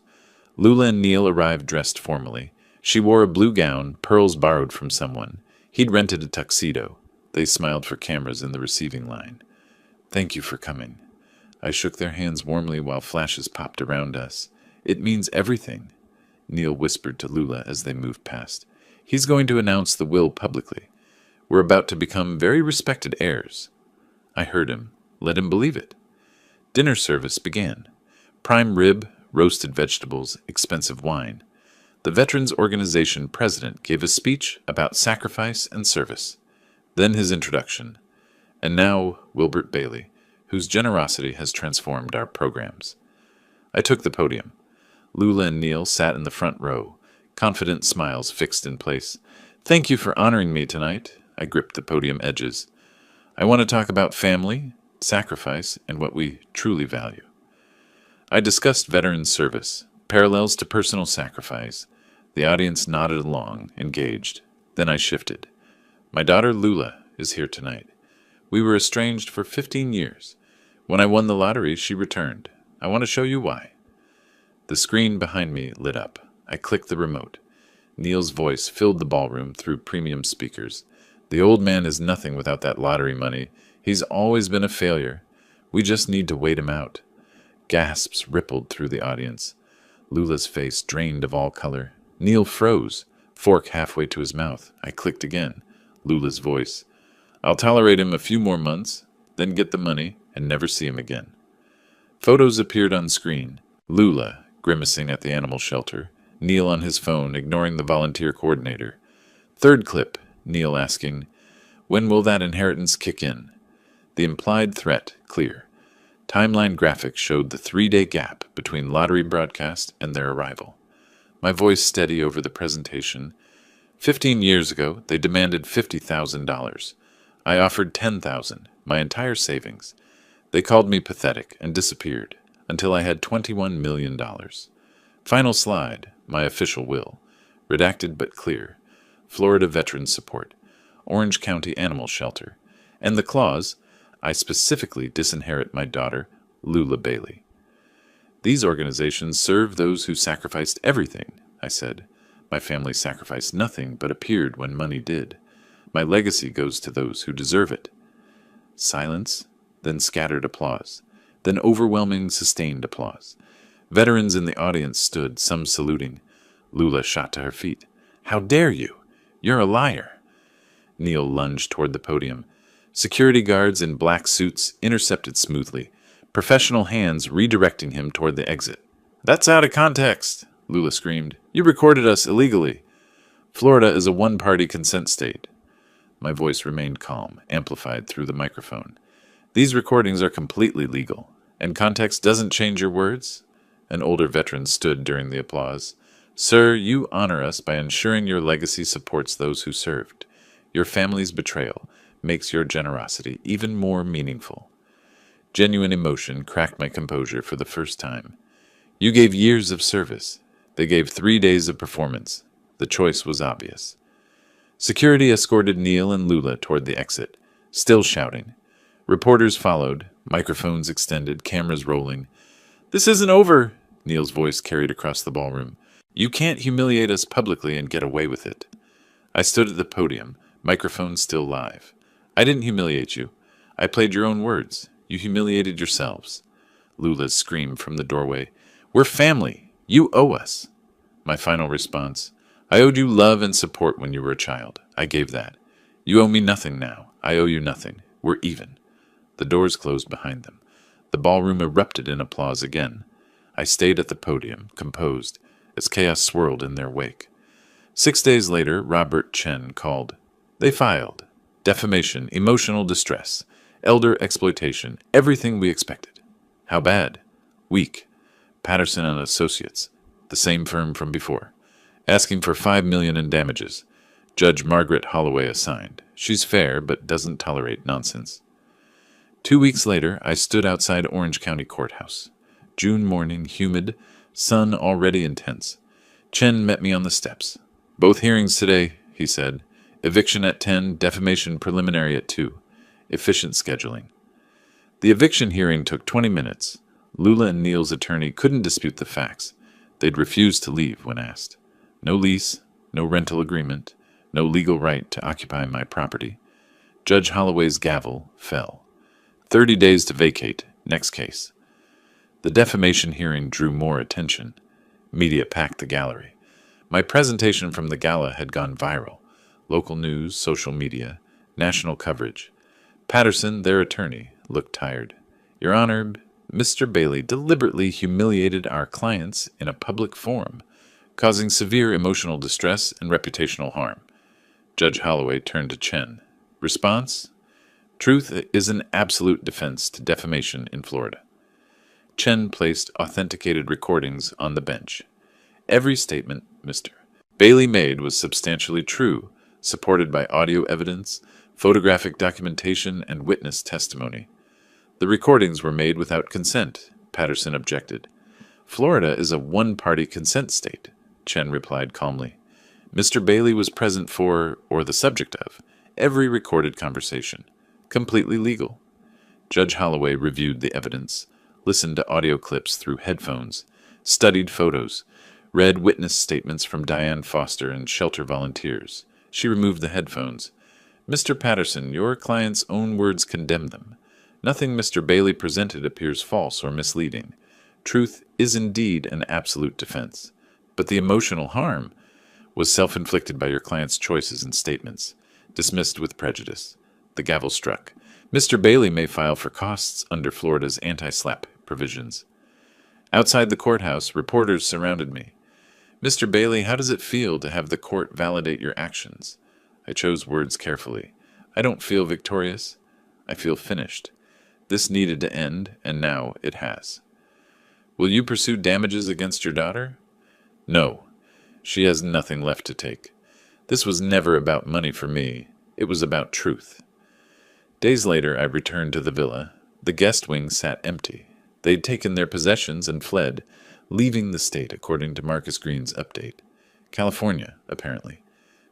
Lula and Neil arrived dressed formally. She wore a blue gown, pearls borrowed from someone. He'd rented a tuxedo. They smiled for cameras in the receiving line. Thank you for coming. I shook their hands warmly while flashes popped around us. It means everything, Neil whispered to Lula as they moved past. He's going to announce the will publicly. We're about to become very respected heirs. I heard him. Let him believe it. Dinner service began. Prime rib, roasted vegetables, expensive wine. The Veterans Organization president gave a speech about sacrifice and service. Then his introduction. And now Wilbert Bailey, whose generosity has transformed our programs. I took the podium. Lula and Neil sat in the front row, confident smiles fixed in place. Thank you for honoring me tonight. I gripped the podium edges. I want to talk about family, sacrifice, and what we truly value. I discussed veteran service, parallels to personal sacrifice. The audience nodded along, engaged. Then I shifted. My daughter Lula is here tonight. We were estranged for 15 years. When I won the lottery, she returned. I want to show you why. The screen behind me lit up. I clicked the remote. Neil's voice filled the ballroom through premium speakers. The old man is nothing without that lottery money. He's always been a failure. We just need to wait him out. Gasps rippled through the audience. Lula's face drained of all color. Neil froze, fork halfway to his mouth. I clicked again. Lula's voice. I'll tolerate him a few more months, then get the money and never see him again. Photos appeared on screen. Lula, grimacing at the animal shelter. Neil on his phone, ignoring the volunteer coordinator. Third clip, Neil asking, when will that inheritance kick in? The implied threat, clear. Timeline graphics showed the 3-day gap between lottery broadcast and their arrival. My voice steady over the presentation. 15 years ago, they demanded $50,000. I offered $10,000, my entire savings. They called me pathetic and disappeared until I had $21 million. Final slide, my official will. Redacted but clear. Florida Veterans Support. Orange County Animal Shelter, and the clause, I specifically disinherit my daughter, Lula Bailey. These organizations serve those who sacrificed everything, I said. My family sacrificed nothing but appeared when money did. My legacy goes to those who deserve it. Silence, then scattered applause, then overwhelming sustained applause. Veterans in the audience stood, some saluting. Lula shot to her feet. How dare you? You're a liar. Neil lunged toward the podium. Security guards in black suits intercepted smoothly, professional hands redirecting him toward the exit. That's out of context, Lula screamed. You recorded us illegally. Florida is a one-party consent state. My voice remained calm, amplified through the microphone. These recordings are completely legal, and context doesn't change your words. An older veteran stood during the applause. Sir, you honor us by ensuring your legacy supports those who served. Your family's betrayal makes your generosity even more meaningful. Genuine emotion cracked my composure for the first time. You gave years of service. They gave 3 days of performance. The choice was obvious. Security escorted Neil and Lula toward the exit, still shouting. Reporters followed, microphones extended, cameras rolling. This isn't over, Neil's voice carried across the ballroom. You can't humiliate us publicly and get away with it. I stood at the podium, microphone still live. I didn't humiliate you. I played your own words. You humiliated yourselves. Lula's scream from the doorway. We're family. You owe us. My final response. I owed you love and support when you were a child. I gave that. You owe me nothing now. I owe you nothing. We're even. The doors closed behind them. The ballroom erupted in applause again. I stayed at the podium, composed, as chaos swirled in their wake. 6 days later, Robert Chen called. They filed. Defamation, emotional distress, elder exploitation, everything we expected. How bad? Weak. Patterson and Associates, the same firm from before, asking for $5 million in damages. Judge Margaret Holloway assigned. She's fair, but doesn't tolerate nonsense. 2 weeks later, I stood outside Orange County Courthouse. June morning, humid, sun already intense. Chen met me on the steps. Both hearings today, he said. Eviction at 10, defamation preliminary at 2. Efficient scheduling. The eviction hearing took 20 minutes. Lula and Neil's attorney couldn't dispute the facts. They'd refused to leave when asked. No lease, no rental agreement, no legal right to occupy my property. Judge Holloway's gavel fell. 30 days to vacate. Next case. The defamation hearing drew more attention. Media packed the gallery. My presentation from the gala had gone viral. Local news, social media, national coverage. Patterson, their attorney, looked tired. Your Honor, Mr. Bailey deliberately humiliated our clients in a public forum, causing severe emotional distress and reputational harm. Judge Holloway turned to Chen. Response? Truth is an absolute defense to defamation in Florida. Chen placed authenticated recordings on the bench. Every statement Mr. Bailey made was substantially true, supported by audio evidence, photographic documentation, and witness testimony. The recordings were made without consent, Patterson objected. Florida is a one-party consent state, Chen replied calmly. Mr. Bailey was present for, or the subject of, every recorded conversation. Completely legal. Judge Holloway reviewed the evidence, listened to audio clips through headphones, studied photos, read witness statements from Diane Foster and shelter volunteers. She removed the headphones. Mr. Patterson, your client's own words condemn them. Nothing Mr. Bailey presented appears false or misleading. Truth is indeed an absolute defense. But the emotional harm was self-inflicted by your client's choices and statements, dismissed with prejudice. The gavel struck. Mr. Bailey may file for costs under Florida's anti-SLAPP provisions. Outside the courthouse, reporters surrounded me. Mr. Bailey, how does it feel to have the court validate your actions? I chose words carefully. I don't feel victorious. I feel finished. This needed to end, and now it has. Will you pursue damages against your daughter? No. She has nothing left to take. This was never about money for me. It was about truth. Days later, I returned to the villa. The guest wing sat empty. They'd taken their possessions and fled, leaving the state according to Marcus Green's update. California, apparently.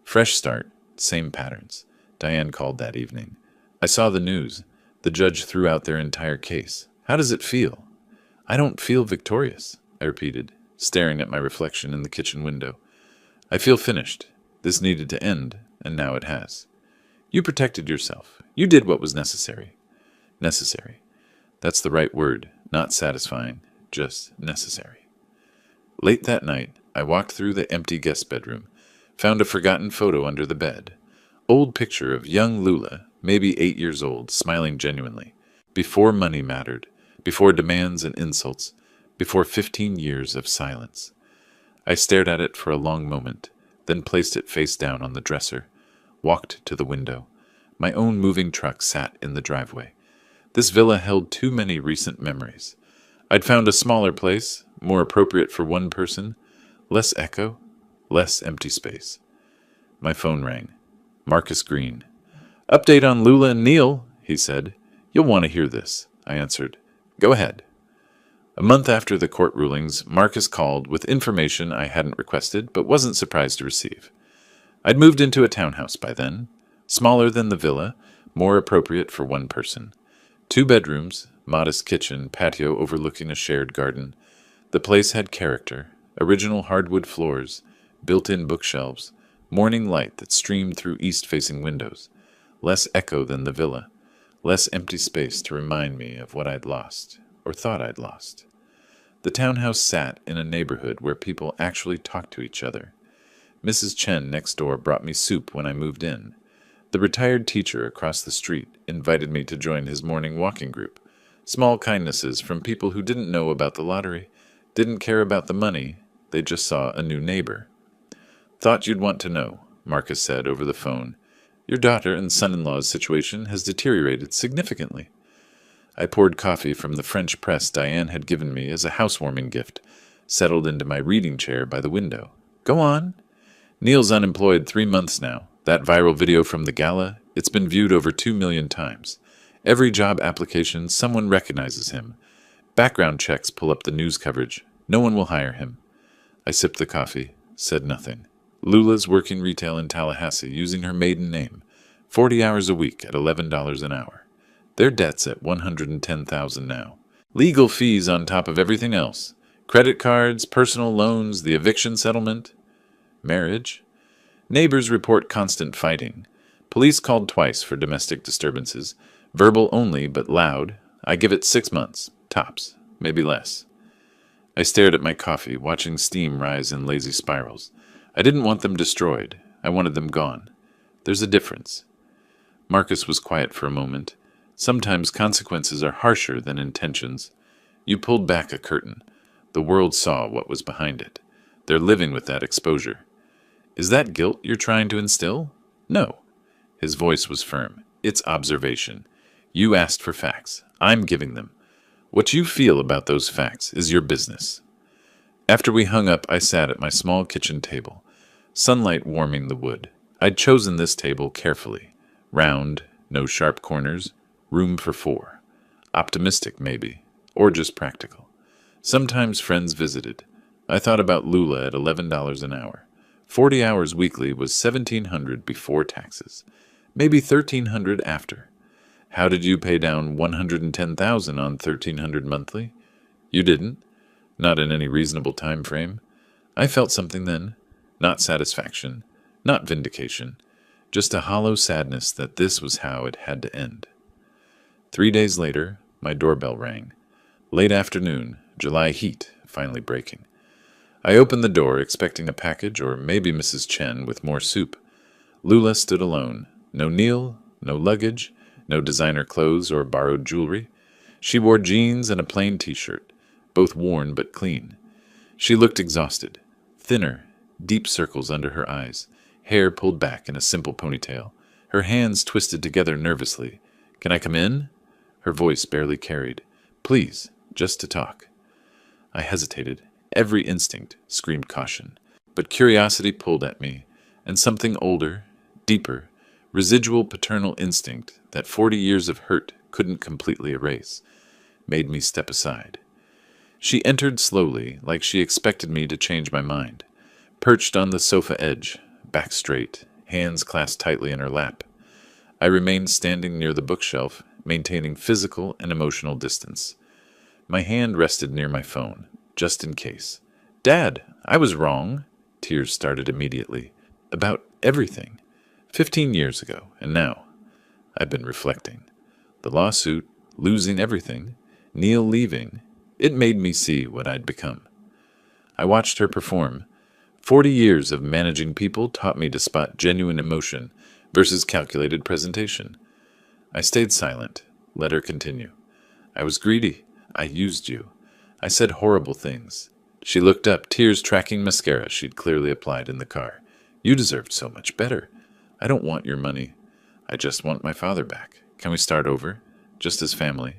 Fresh start, same patterns. Diane called that evening. I saw the news. The judge threw out their entire case. How does it feel? I don't feel victorious, I repeated, staring at my reflection in the kitchen window. I feel finished. This needed to end, and now it has. You protected yourself. You did what was necessary. Necessary. That's the right word, not satisfying, just necessary. Late that night, I walked through the empty guest bedroom, found a forgotten photo under the bed. Old picture of young Lula, maybe 8 years old, smiling genuinely. Before money mattered, before demands and insults, before 15 years of silence. I stared at it for a long moment, then placed it face down on the dresser, walked to the window. My own moving truck sat in the driveway. This villa held too many recent memories. I'd found a smaller place, more appropriate for one person, less echo, less empty space. My phone rang. Marcus Green. Update on Lula and Neil, he said. You'll want to hear this, I answered. Go ahead. A month after the court rulings, Marcus called with information I hadn't requested but wasn't surprised to receive. I'd moved into a townhouse by then, smaller than the villa, more appropriate for one person. 2 bedrooms, modest kitchen, patio overlooking a shared garden. The place had character, original hardwood floors, built-in bookshelves, morning light that streamed through east-facing windows, less echo than the villa, less empty space to remind me of what I'd lost, or thought I'd lost. The townhouse sat in a neighborhood where people actually talked to each other. Mrs. Chen next door brought me soup when I moved in. The retired teacher across the street invited me to join his morning walking group. Small kindnesses from people who didn't know about the lottery, didn't care about the money, they just saw a new neighbor. Thought you'd want to know, Marcus said over the phone. Your daughter and son-in-law's situation has deteriorated significantly. I poured coffee from the French press Diane had given me as a housewarming gift, settled into my reading chair by the window. Go on. Neil's unemployed 3 months now. That viral video from the gala, it's been viewed over 2 million times. Every job application, someone recognizes him. Background checks pull up the news coverage. No one will hire him. I sipped the coffee, said nothing. Lula's working retail in Tallahassee using her maiden name. 40 hours a week at $11 an hour. Their debt's at $110,000 now. Legal fees on top of everything else. Credit cards, personal loans, the eviction settlement. Marriage. Neighbors report constant fighting. Police called twice for domestic disturbances. Verbal only, but loud. I give it 6 months. Tops. Maybe less. I stared at my coffee, watching steam rise in lazy spirals. I didn't want them destroyed. I wanted them gone. There's a difference. Marcus was quiet for a moment. Sometimes consequences are harsher than intentions. You pulled back a curtain. The world saw what was behind it. They're living with that exposure. Is that guilt you're trying to instill? No. His voice was firm. It's observation. You asked for facts. I'm giving them. What you feel about those facts is your business. After we hung up, I sat at my small kitchen table, sunlight warming the wood. I'd chosen this table carefully. Round, no sharp corners, room for 4. Optimistic, maybe, or just practical. Sometimes friends visited. I thought about Lula at $11 an hour. 40 hours weekly was $1,700 before taxes, maybe $1,300 after. How did you pay down $110,000 on $1,300 monthly? You didn't. Not in any reasonable time frame. I felt something then. Not satisfaction. Not vindication. Just a hollow sadness that this was how it had to end. 3 days later, my doorbell rang. Late afternoon, July heat finally breaking. I opened the door, expecting a package or maybe Mrs. Chen with more soup. Lula stood alone. No Neil, no luggage, no designer clothes or borrowed jewelry. She wore jeans and a plain t-shirt, both worn but clean. She looked exhausted, thinner, deep circles under her eyes, hair pulled back in a simple ponytail, her hands twisted together nervously. Can I come in? Her voice barely carried. Please, just to talk. I hesitated. Every instinct screamed caution. But curiosity pulled at me, and something older, deeper, residual paternal instinct that 40 years of hurt couldn't completely erase, made me step aside. She entered slowly, like she expected me to change my mind. Perched on the sofa edge, back straight, hands clasped tightly in her lap. I remained standing near the bookshelf, maintaining physical and emotional distance. My hand rested near my phone, just in case. "Dad, I was wrong." Tears started immediately. About everything. 15 years ago, and now. I've been reflecting. The lawsuit, losing everything, Neil leaving, it made me see what I'd become. I watched her perform. 40 years of managing people taught me to spot genuine emotion versus calculated presentation. I stayed silent, let her continue. I was greedy. I used you. I said horrible things. She looked up, tears tracking mascara she'd clearly applied in the car. "You deserved so much better. I don't want your money. I just want my father back. Can we start over? Just as family?"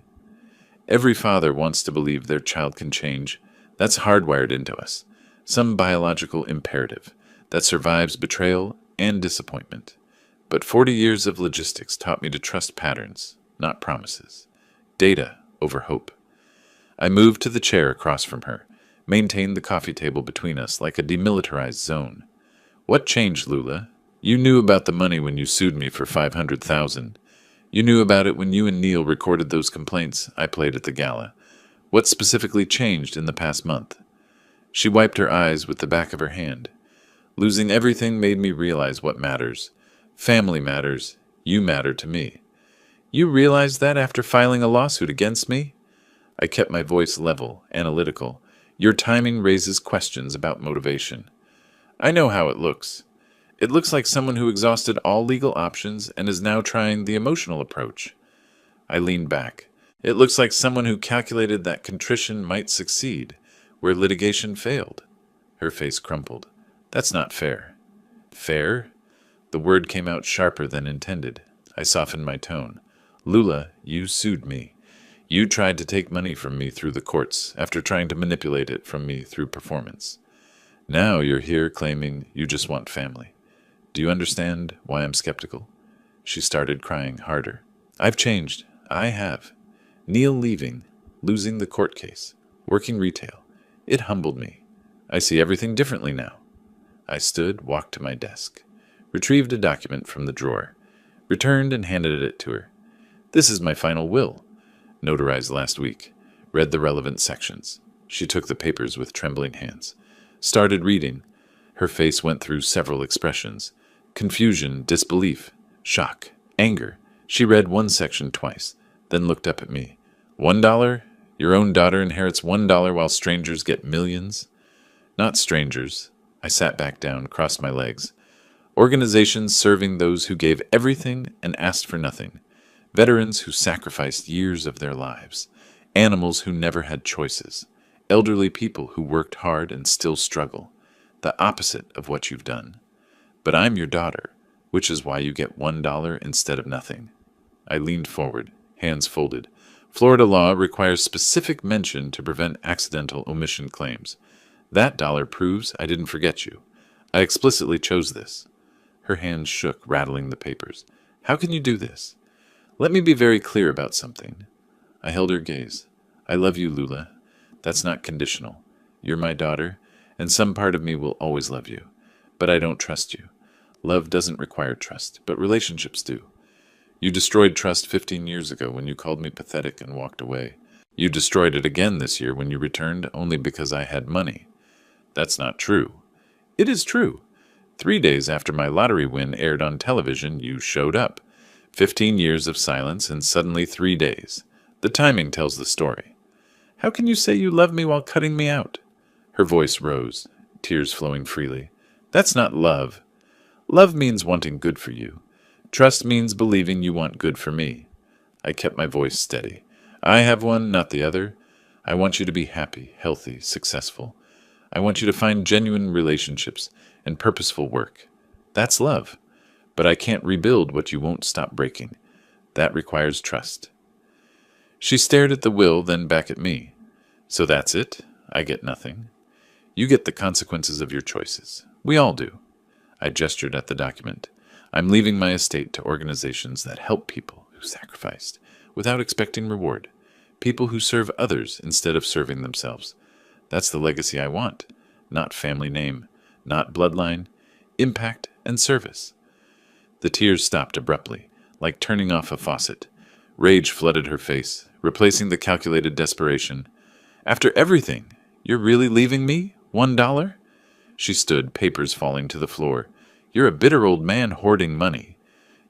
Every father wants to believe their child can change. That's hardwired into us. Some biological imperative that survives betrayal and disappointment. But 40 years of logistics taught me to trust patterns, not promises. Data over hope. I moved to the chair across from her, maintained the coffee table between us like a demilitarized zone. "What changed, Lula? You knew about the money when you sued me for $500,000. You knew about it when you and Neil recorded those complaints I played at the gala. What specifically changed in the past month?" She wiped her eyes with the back of her hand. "Losing everything made me realize what matters. Family matters. You matter to me." "You realized that after filing a lawsuit against me?" I kept my voice level, analytical. "Your timing raises questions about motivation." "I know how it looks. It looks like someone who exhausted all legal options and is now trying the emotional approach." I leaned back. "It looks like someone who calculated that contrition might succeed, where litigation failed." Her face crumpled. "That's not fair." "Fair?" The word came out sharper than intended. I softened my tone. "Lula, you sued me. You tried to take money from me through the courts after trying to manipulate it from me through performance. Now you're here claiming you just want family. Do you understand why I'm skeptical?" She started crying harder. "I've changed. I have. Neil leaving, losing the court case, working retail. It humbled me. I see everything differently now." I stood, walked to my desk, retrieved a document from the drawer, returned and handed it to her. "This is my final will. Notarized last week. Read the relevant sections." She took the papers with trembling hands. Started reading. Her face went through several expressions. Confusion, disbelief, shock, anger. She read one section twice, then looked up at me. $1? Your own daughter inherits $1 while strangers get millions? Not strangers. I sat back down, crossed my legs. Organizations serving those who gave everything and asked for nothing. Veterans who sacrificed years of their lives. Animals who never had choices. Elderly people who worked hard and still struggle. The opposite of what you've done. But I'm your daughter, which is why you get $1 instead of nothing. I leaned forward, hands folded. Florida law requires specific mention to prevent accidental omission claims. That dollar proves I didn't forget you. I explicitly chose this. Her hands shook, rattling the papers. How can you do this? Let me be very clear about something. I held her gaze. I love you, Lula. That's not conditional. You're my daughter, and some part of me will always love you. But I don't trust you. Love doesn't require trust, but relationships do. You destroyed trust 15 years ago when you called me pathetic and walked away. You destroyed it again this year when you returned only because I had money. That's not true. It is true. 3 days after my lottery win aired on television, you showed up. 15 years of silence and suddenly 3 days. The timing tells the story. How can you say you love me while cutting me out? Her voice rose, tears flowing freely. That's not love. Love means wanting good for you. Trust means believing you want good for me. I kept my voice steady. I have one, not the other. I want you to be happy, healthy, successful. I want you to find genuine relationships and purposeful work. That's love. But I can't rebuild what you won't stop breaking. That requires trust. She stared at the will, then back at me. So that's it? I get nothing. You get the consequences of your choices. We all do. I gestured at the document. I'm leaving my estate to organizations that help people who sacrificed without expecting reward. People who serve others instead of serving themselves. That's the legacy I want. Not family name, not bloodline, impact and service. The tears stopped abruptly, like turning off a faucet. Rage flooded her face, replacing the calculated desperation. After everything, you're really leaving me? $1? She stood, papers falling to the floor. You're a bitter old man hoarding money.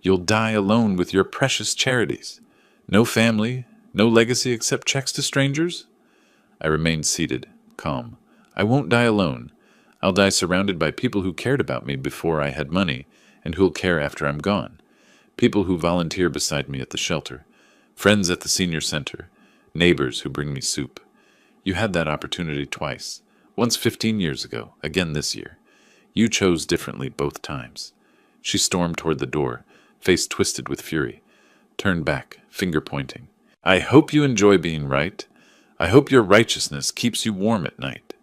You'll die alone with your precious charities. No family, no legacy except checks to strangers? I remained seated, calm. I won't die alone. I'll die surrounded by people who cared about me before I had money, and who'll care after I'm gone. People who volunteer beside me at the shelter, friends at the senior center, neighbors who bring me soup. You had that opportunity twice, once 15 years ago, again this year. You chose differently both times. She stormed toward the door, face twisted with fury, turned back, finger pointing. I hope you enjoy being right. I hope your righteousness keeps you warm at night.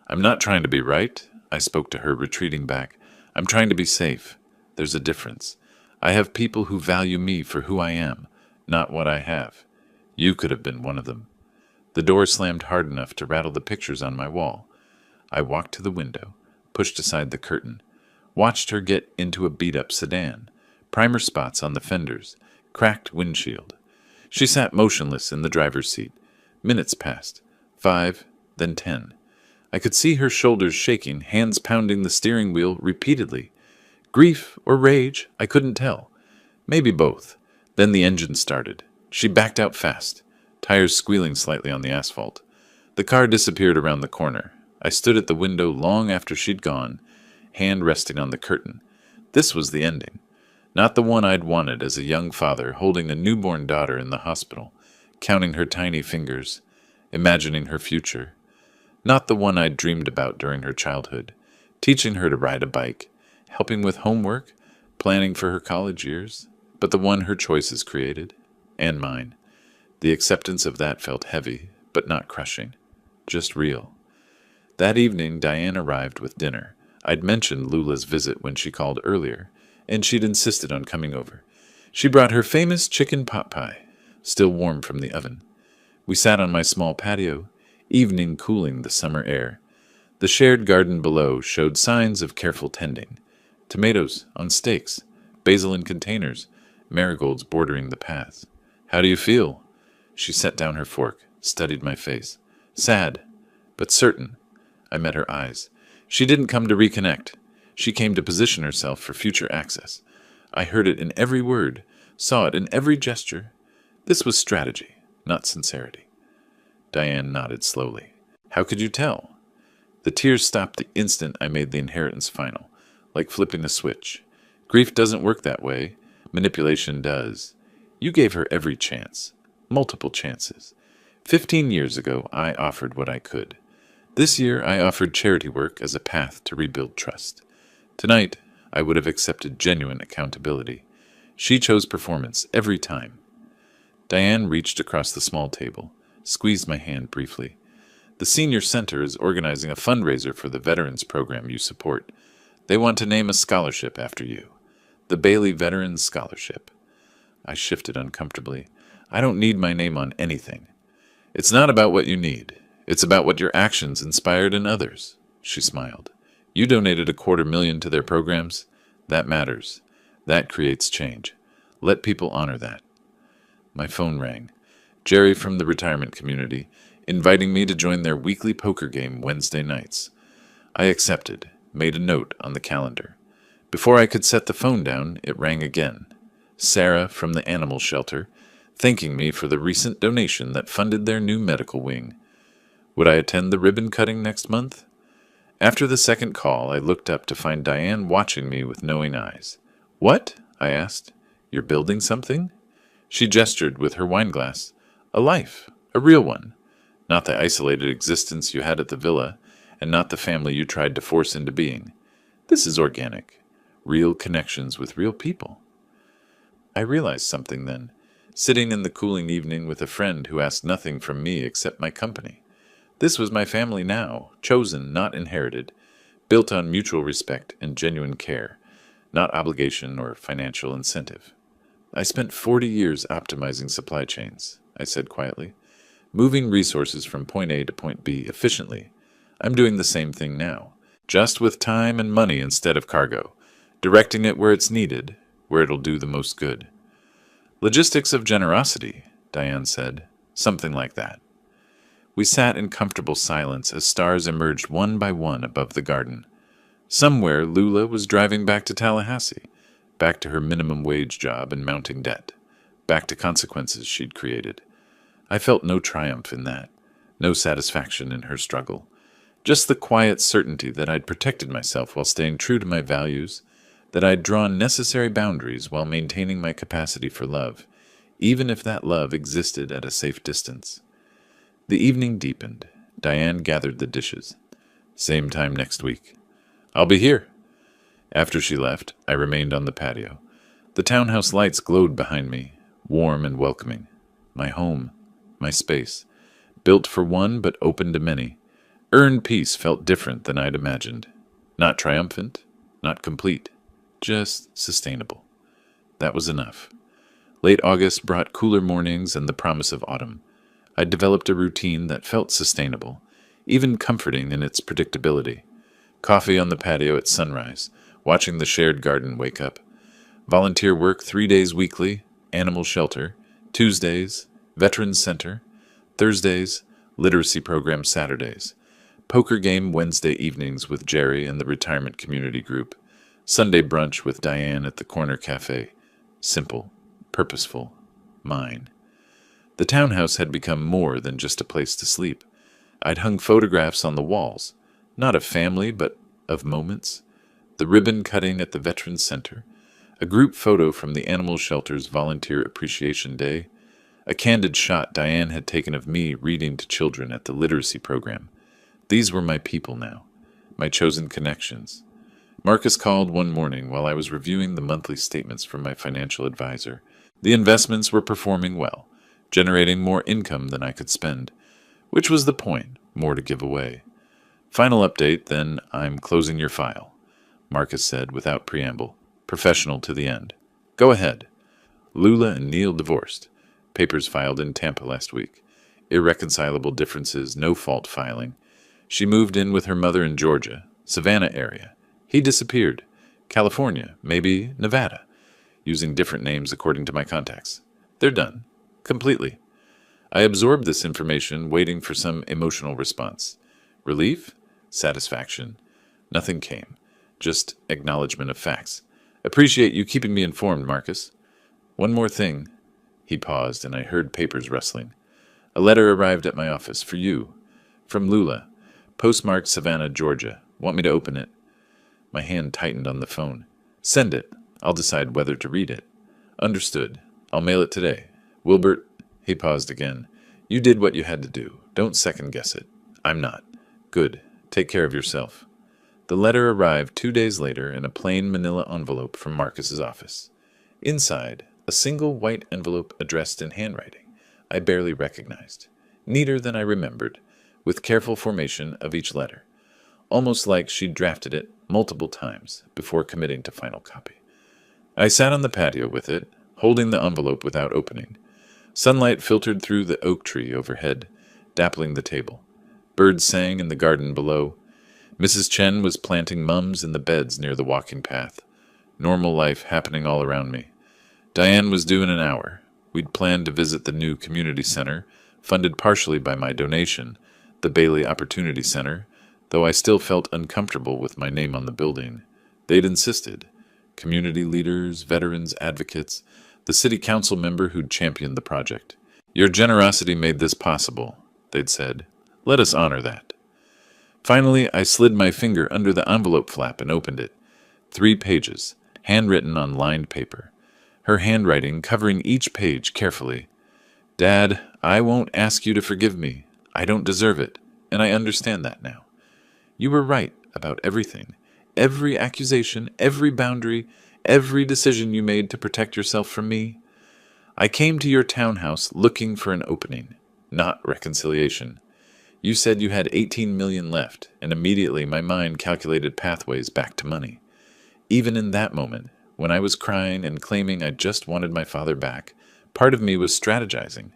I'm not trying to be right, I spoke to her, retreating back. I'm trying to be safe. There's a difference. I have people who value me for who I am, not what I have. You could have been one of them. The door slammed hard enough to rattle the pictures on my wall. I walked to the window, pushed aside the curtain, watched her get into a beat-up sedan, primer spots on the fenders, cracked windshield. She sat motionless in the driver's seat. Minutes passed. 5, then 10. I could see her shoulders shaking, hands pounding the steering wheel repeatedly. Grief or rage, I couldn't tell. Maybe both. Then the engine started. She backed out fast, tires squealing slightly on the asphalt. The car disappeared around the corner. I stood at the window long after she'd gone, hand resting on the curtain. This was the ending. Not the one I'd wanted as a young father holding a newborn daughter in the hospital, counting her tiny fingers, imagining her future. Not the one I'd dreamed about during her childhood, teaching her to ride a bike, helping with homework, planning for her college years, but the one her choices created, and mine. The acceptance of that felt heavy, but not crushing, just real. That evening, Diane arrived with dinner. I'd mentioned Lula's visit when she called earlier, and she'd insisted on coming over. She brought her famous chicken pot pie, still warm from the oven. We sat on my small patio, evening cooling the summer air. The shared garden below showed signs of careful tending. Tomatoes on stakes, basil in containers, marigolds bordering the paths. How do you feel? She set down her fork, studied my face. Sad, but certain. I met her eyes. She didn't come to reconnect. She came to position herself for future access. I heard it in every word, saw it in every gesture. This was strategy, not sincerity. Diane nodded slowly. How could you tell? The tears stopped the instant I made the inheritance final, like flipping a switch. Grief doesn't work that way. Manipulation does. You gave her every chance. Multiple chances. 15 years ago, I offered what I could. This year, I offered charity work as a path to rebuild trust. Tonight, I would have accepted genuine accountability. She chose performance every time. Diane reached across the small table, squeezed my hand briefly. The senior center is organizing a fundraiser for the veterans program you support. They want to name a scholarship after you. The Bailey Veterans Scholarship. I shifted uncomfortably. I don't need my name on anything. It's not about what you need. It's about what your actions inspired in others. She smiled. You donated $250,000 to their programs. That matters. That creates change. Let people honor that. My phone rang. Jerry from the retirement community, inviting me to join their weekly poker game Wednesday nights. I accepted, made a note on the calendar. Before I could set the phone down, it rang again. Sarah from the animal shelter, thanking me for the recent donation that funded their new medical wing. Would I attend the ribbon cutting next month? After the second call, I looked up to find Diane watching me with knowing eyes. What? I asked. You're building something? She gestured with her wineglass. A life, a real one. Not the isolated existence you had at the villa, and not the family you tried to force into being. This is organic. Real connections with real people. I realized something then, sitting in the cooling evening with a friend who asked nothing from me except my company. This was my family now, chosen, not inherited, built on mutual respect and genuine care, not obligation or financial incentive. I spent 40 years optimizing supply chains, I said quietly, moving resources from point A to point B efficiently. I'm doing the same thing now, just with time and money instead of cargo, directing it where it's needed, where it'll do the most good. Logistics of generosity, Diane said. Something like that. We sat in comfortable silence as stars emerged one by one above the garden. Somewhere, Lula was driving back to Tallahassee, back to her minimum wage job and mounting debt, back to consequences she'd created. I felt no triumph in that, no satisfaction in her struggle, just the quiet certainty that I'd protected myself while staying true to my values, that I'd drawn necessary boundaries while maintaining my capacity for love, even if that love existed at a safe distance. The evening deepened. Diane gathered the dishes. Same time next week. I'll be here. After she left, I remained on the patio. The townhouse lights glowed behind me, warm and welcoming. My home, my space, built for one but open to many. Earned peace felt different than I'd imagined. Not triumphant, not complete, just sustainable. That was enough. Late August brought cooler mornings and the promise of autumn. I'd developed a routine that felt sustainable, even comforting in its predictability. Coffee on the patio at sunrise, watching the shared garden wake up. Volunteer work 3 days weekly, animal shelter, Tuesdays, Veterans Center, Thursdays, literacy program Saturdays, poker game Wednesday evenings with Jerry and the retirement community group, Sunday brunch with Diane at the corner cafe. Simple, purposeful, mine. The townhouse had become more than just a place to sleep. I'd hung photographs on the walls, not of family, but of moments. The ribbon cutting at the Veterans Center, a group photo from the animal shelter's Volunteer Appreciation Day, a candid shot Diane had taken of me reading to children at the literacy program. These were my people now, my chosen connections. Marcus called one morning while I was reviewing the monthly statements from my financial advisor. The investments were performing well, generating more income than I could spend, which was the point, more to give away. Final update, then I'm closing your file, Marcus said without preamble, professional to the end. Go ahead. Lula and Neil divorced. Papers filed in Tampa last week. Irreconcilable differences, no fault filing. She moved in with her mother in Georgia, Savannah area. He disappeared. California, maybe Nevada, using different names according to my contacts. They're done. Completely. I absorbed this information, waiting for some emotional response. Relief? Satisfaction? Nothing came. Just acknowledgement of facts. Appreciate you keeping me informed, Marcus. One more thing. He paused, and I heard papers rustling. A letter arrived at my office for you. From Lula. Postmarked Savannah, Georgia. Want me to open it? My hand tightened on the phone. Send it. I'll decide whether to read it. Understood. I'll mail it today. Wilbert, he paused again. You did what you had to do. Don't second guess it. I'm not. Good. Take care of yourself. The letter arrived 2 days later in a plain manila envelope from Marcus's office. Inside, a single white envelope addressed in handwriting I barely recognized, neater than I remembered, with careful formation of each letter, almost like she'd drafted it multiple times before committing to final copy. I sat on the patio with it, holding the envelope without opening. Sunlight filtered through the oak tree overhead, dappling the table. Birds sang in the garden below. Mrs. Chen was planting mums in the beds near the walking path. Normal life happening all around me. Diane was due in an hour. We'd planned to visit the new community center, funded partially by my donation, the Bailey Opportunity Center, though I still felt uncomfortable with my name on the building. They'd insisted. Community leaders, veterans, advocates, the city council member who'd championed the project. Your generosity made this possible, they'd said. Let us honor that. Finally, I slid my finger under the envelope flap and opened it. 3 pages, handwritten on lined paper. Her handwriting covering each page carefully. Dad, I won't ask you to forgive me. I don't deserve it, and I understand that now. You were right about everything. Every accusation, every boundary, every decision you made to protect yourself from me. I came to your townhouse looking for an opening, not reconciliation. You said you had 18 million left, and immediately my mind calculated pathways back to money. Even in that moment, when I was crying and claiming I just wanted my father back, part of me was strategizing.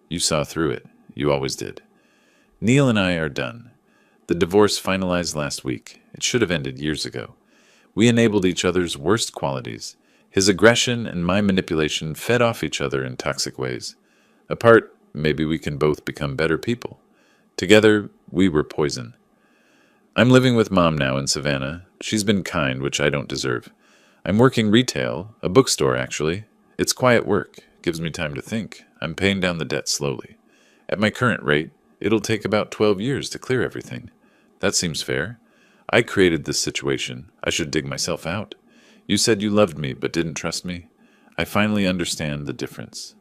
You saw through it. You always did. Neil and I are done. The divorce finalized last week. It should have ended years ago. We enabled each other's worst qualities, His aggression and my manipulation fed off each other in toxic ways. Apart, maybe we can both become better people. Together, we were poison. I'm living with Mom now in Savannah. She's been kind, which I don't deserve. I'm working retail, a bookstore actually. It's quiet work, gives me time to think. I'm paying down the debt slowly. At my current rate, it'll take about 12 years to clear everything. That seems fair. I created this situation. I should dig myself out. You said you loved me but didn't trust me. I finally understand the difference.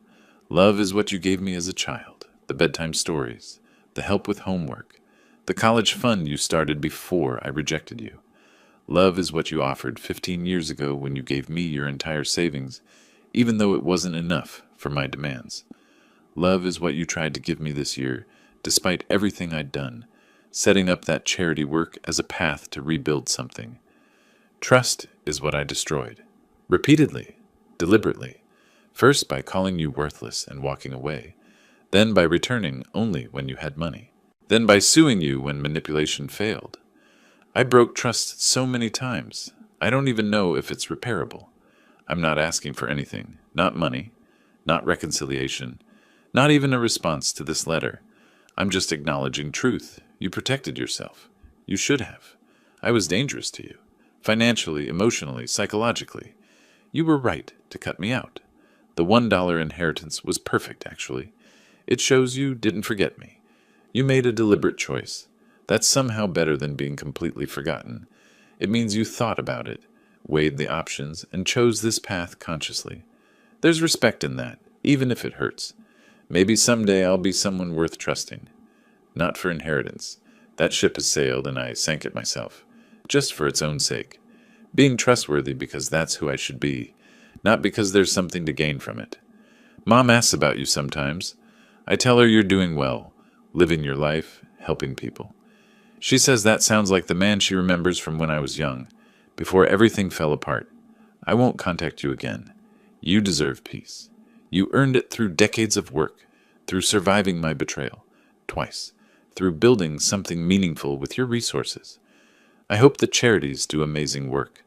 Love is what you gave me as a child, the bedtime stories, the help with homework, the college fund you started before I rejected you. Love is what you offered 15 years ago when you gave me your entire savings, even though it wasn't enough for my demands. Love is what you tried to give me this year, despite everything I'd done, setting up that charity work as a path to rebuild something. Trust is what I destroyed. Repeatedly, deliberately. First by calling you worthless and walking away. Then by returning only when you had money. Then by suing you when manipulation failed. I broke trust so many times, I don't even know if it's repairable. I'm not asking for anything, not money, not reconciliation, not even a response to this letter. I'm just acknowledging truth. You protected yourself. You should have. I was dangerous to you. Financially, emotionally, psychologically. You were right to cut me out. The $1 inheritance was perfect, actually. It shows you didn't forget me. You made a deliberate choice. That's somehow better than being completely forgotten. It means you thought about it, weighed the options, and chose this path consciously. There's respect in that, even if it hurts. Maybe someday I'll be someone worth trusting. Not for inheritance. That ship has sailed and I sank it myself. Just for its own sake. Being trustworthy because that's who I should be, not because there's something to gain from it. Mom asks about you sometimes. I tell her you're doing well, living your life, helping people. She says that sounds like the man she remembers from when I was young, before everything fell apart. I won't contact you again. You deserve peace. You earned it through decades of work, through surviving my betrayal, twice, through building something meaningful with your resources. I hope the charities do amazing work.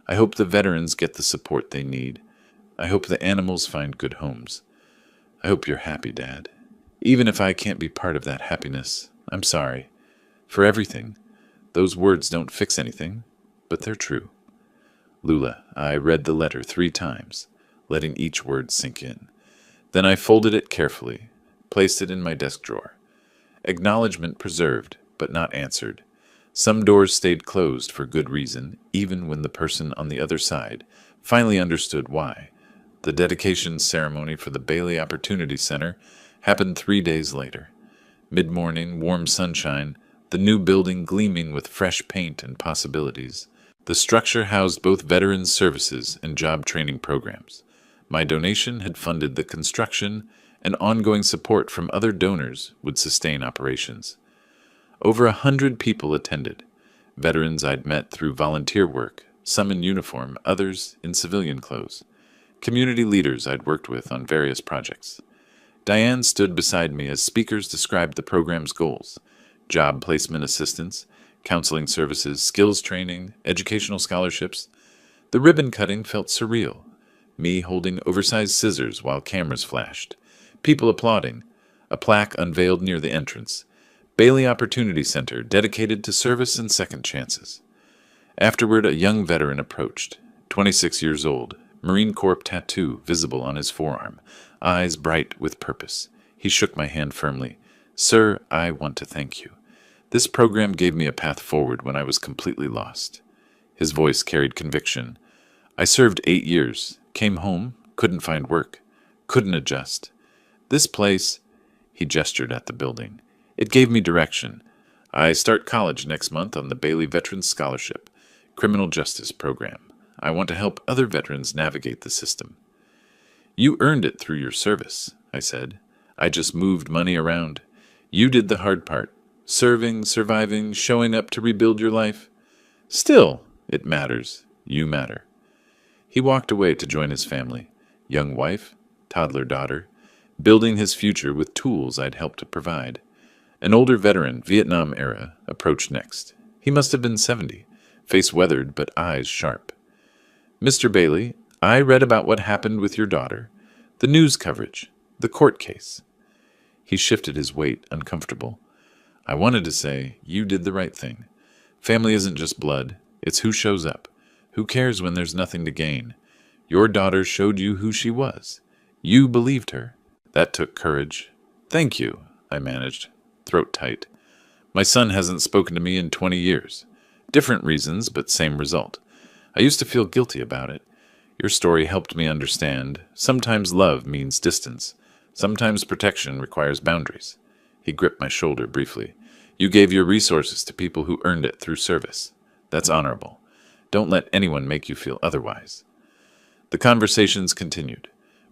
I hope the veterans get the support they need. I hope the animals find good homes. I hope you're happy, Dad. Even if I can't be part of that happiness, I'm sorry. For everything. Those words don't fix anything, but they're true. Lula, I read the letter 3 times, letting each word sink in. Then I folded it carefully, placed it in my desk drawer. Acknowledgement preserved, but not answered. Some doors stayed closed for good reason, even when the person on the other side finally understood why. The dedication ceremony for the Bailey Opportunity Center happened 3 days later. Mid-morning, warm sunshine, the new building gleaming with fresh paint and possibilities. The structure housed both veterans' services and job training programs. My donation had funded the construction, and ongoing support from other donors would sustain operations. Over 100 people attended. Veterans I'd met through volunteer work, some in uniform, others in civilian clothes. Community leaders I'd worked with on various projects. Diane stood beside me as speakers described the program's goals: job placement assistance, counseling services, skills training, educational scholarships. The ribbon cutting felt surreal. Me holding oversized scissors while cameras flashed. People applauding. A plaque unveiled near the entrance. Bailey Opportunity Center, dedicated to service and second chances. Afterward, a young veteran approached, 26 years old, Marine Corps tattoo visible on his forearm, eyes bright with purpose. He shook my hand firmly. Sir, I want to thank you. This program gave me a path forward when I was completely lost. His voice carried conviction. I served 8 years, came home, couldn't find work, couldn't adjust. This place, he gestured at the building. It gave me direction. I start college next month on the Bailey Veterans Scholarship, criminal justice program. I want to help other veterans navigate the system. You earned it through your service, I said. I just moved money around. You did the hard part. Serving, surviving, showing up to rebuild your life. Still, it matters. You matter. He walked away to join his family, young wife, toddler daughter, building his future with tools I'd helped to provide. An older veteran, Vietnam era, approached next. He must have been 70, face weathered but eyes sharp. Mr. Bailey, I read about what happened with your daughter, the news coverage, the court case. He shifted his weight, uncomfortable. I wanted to say, you did the right thing. Family isn't just blood, it's who shows up. Who cares when there's nothing to gain? Your daughter showed you who she was. You believed her. That took courage. Thank you, I managed, throat tight. My son hasn't spoken to me in 20 years. Different reasons, but same result. I used to feel guilty about it. Your story helped me understand. Sometimes love means distance. Sometimes protection requires boundaries. He gripped my shoulder briefly. You gave your resources to people who earned it through service. That's honorable. Don't let anyone make you feel otherwise. The conversations continued.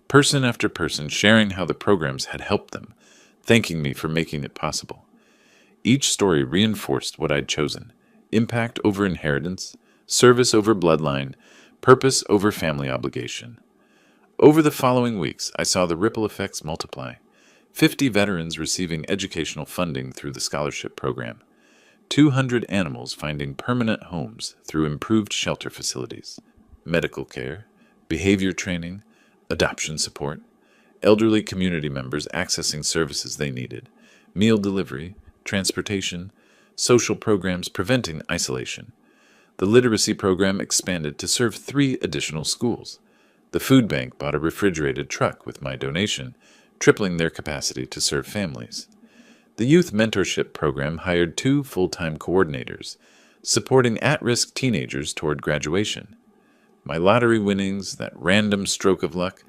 Person after person sharing how the programs had helped them, thanking me for making it possible. Each story reinforced what I'd chosen. Impact over inheritance, service over bloodline, purpose over family obligation. Over the following weeks, I saw the ripple effects multiply. 50 veterans receiving educational funding through the scholarship program. 200 animals finding permanent homes through improved shelter facilities. Medical care, behavior training, adoption support. Elderly community members accessing services they needed. Meal delivery, transportation, social programs preventing isolation. The literacy program expanded to serve 3 additional schools. The food bank bought a refrigerated truck with my donation, tripling their capacity to serve families. The youth mentorship program hired 2 full-time coordinators, supporting at-risk teenagers toward graduation. My lottery winnings, that random stroke of luck,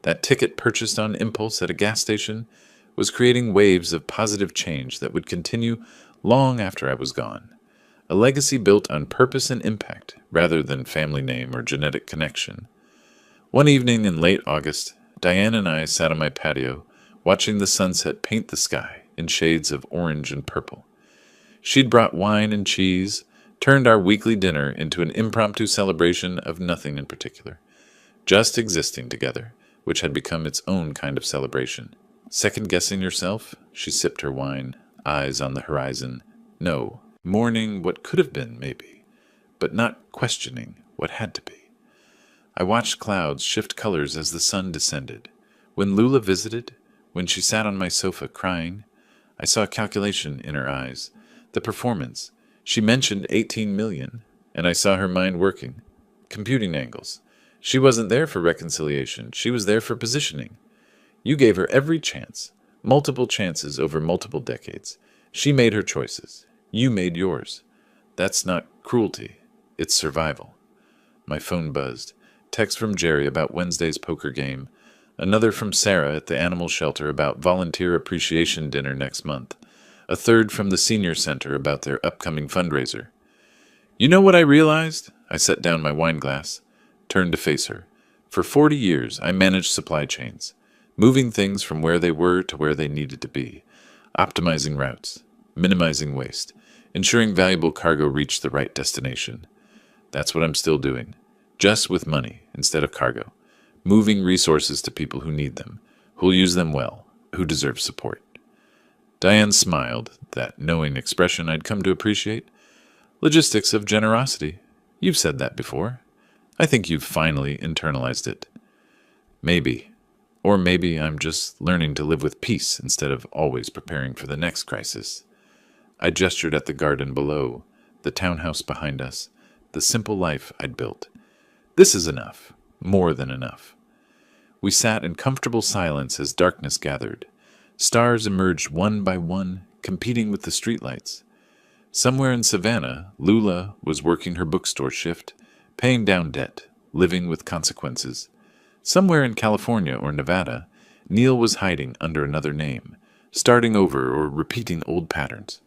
that ticket purchased on impulse at a gas station, was creating waves of positive change that would continue long after I was gone. A legacy built on purpose and impact, rather than family name or genetic connection. One evening in late August, Diane and I sat on my patio, watching the sunset paint the sky in shades of orange and purple. She'd brought wine and cheese, turned our weekly dinner into an impromptu celebration of nothing in particular, just existing together, which had become its own kind of celebration. Second-guessing yourself, she sipped her wine, eyes on the horizon. No, mourning what could have been, maybe, but not questioning what had to be. I watched clouds shift colors as the sun descended. When Lula visited, when she sat on my sofa crying, I saw a calculation in her eyes. The performance. She mentioned 18 million, and I saw her mind working. Computing angles. She wasn't there for reconciliation. She was there for positioning. You gave her every chance. Multiple chances over multiple decades. She made her choices. You made yours. That's not cruelty. It's survival. My phone buzzed. Text from Jerry about Wednesday's poker game. Another from Sarah at the animal shelter about volunteer appreciation dinner next month. A third from the senior center about their upcoming fundraiser. You know what I realized? I set down my wine glass, turned to face her. For 40 years, I managed supply chains, moving things from where they were to where they needed to be, optimizing routes, minimizing waste, ensuring valuable cargo reached the right destination. That's what I'm still doing, just with money instead of cargo, moving resources to people who need them, who'll use them well, who deserve support. Diane smiled, that knowing expression I'd come to appreciate. Logistics of generosity. You've said that before. I think you've finally internalized it. Maybe. Or maybe I'm just learning to live with peace instead of always preparing for the next crisis. I gestured at the garden below, the townhouse behind us, the simple life I'd built. This is enough. More than enough. We sat in comfortable silence as darkness gathered. Stars emerged one by one, competing with the streetlights. Somewhere in Savannah, Lula was working her bookstore shift, paying down debt, living with consequences. Somewhere in California or Nevada, Neil was hiding under another name, starting over or repeating old patterns.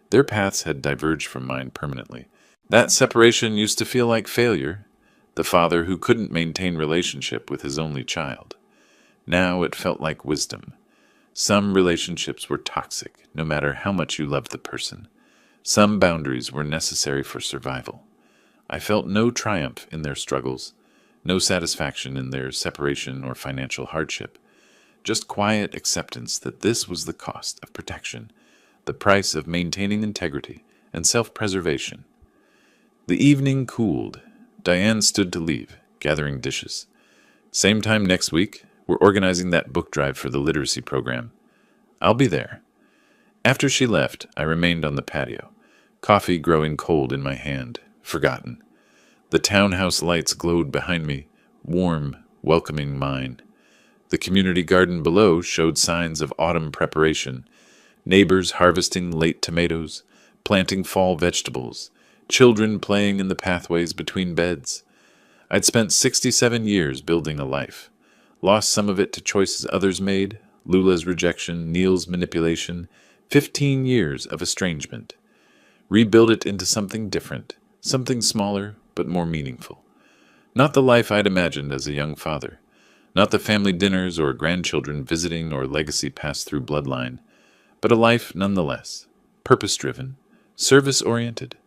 Their paths had diverged from mine permanently. That separation used to feel like failure, the father who couldn't maintain relationship with his only child. Now it felt like wisdom. Some relationships were toxic, no matter how much you loved the person. Some boundaries were necessary for survival. I felt no triumph in their struggles, no satisfaction in their separation or financial hardship, just quiet acceptance that this was the cost of protection, the price of maintaining integrity and self-preservation. The evening cooled. Diane stood to leave, gathering dishes. Same time next week, we're organizing that book drive for the literacy program. I'll be there. After she left, I remained on the patio, coffee growing cold in my hand, forgotten. The townhouse lights glowed behind me, warm, welcoming mine. The community garden below showed signs of autumn preparation. Neighbors harvesting late tomatoes, planting fall vegetables, children playing in the pathways between beds. I'd spent 67 years building a life. Lost some of it to choices others made, Lula's rejection, Neil's manipulation, 15 years of estrangement. Rebuild it into something different, something smaller but more meaningful. Not the life I'd imagined as a young father. Not the family dinners or grandchildren visiting or legacy passed through bloodline, but a life nonetheless, purpose-driven, service-oriented,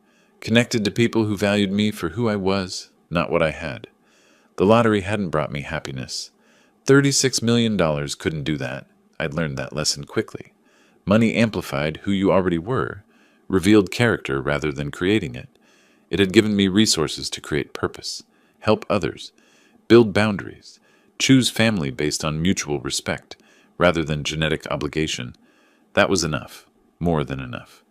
connected to people who valued me for who I was, not what I had. The lottery hadn't brought me happiness. $36 million couldn't do that. I'd learned that lesson quickly. Money amplified who you already were, revealed character rather than creating it. It had given me resources to create purpose, help others, build boundaries, choose family based on mutual respect rather than genetic obligation. That was enough, more than enough.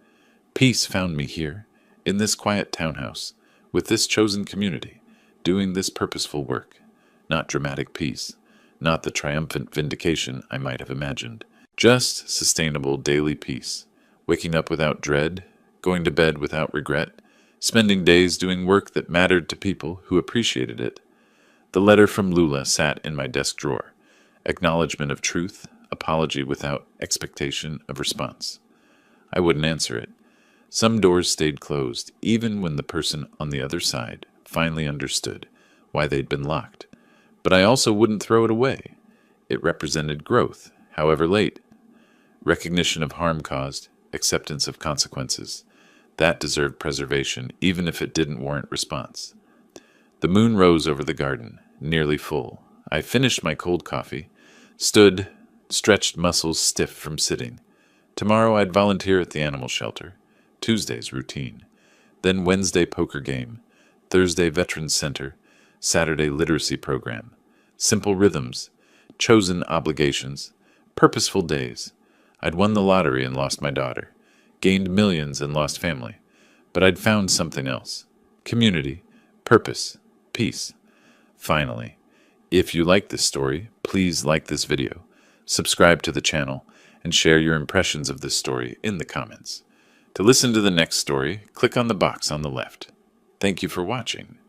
Peace found me here, in this quiet townhouse, with this chosen community, doing this purposeful work. Not dramatic peace, not the triumphant vindication I might have imagined. Just sustainable daily peace, waking up without dread, going to bed without regret, spending days doing work that mattered to people who appreciated it. The letter from Lula sat in my desk drawer. Acknowledgement of truth, apology without expectation of response. I wouldn't answer it. Some doors stayed closed, even when the person on the other side finally understood why they'd been locked. But I also wouldn't throw it away. It represented growth, however late. Recognition of harm caused, acceptance of consequences. That deserved preservation, even if it didn't warrant response. The moon rose over the garden, nearly full. I finished my cold coffee, stood, stretched muscles stiff from sitting. Tomorrow I'd volunteer at the animal shelter. Tuesday's routine. Then Wednesday poker game. Thursday Veterans Center. Saturday literacy program. Simple rhythms. Chosen obligations. Purposeful days. I'd won the lottery and lost my daughter. Gained millions and lost family. But I'd found something else. Community. Purpose. Peace. Finally, if you like this story, please like this video, subscribe to the channel, and share your impressions of this story in the comments. To listen to the next story, click on the box on the left. Thank you for watching.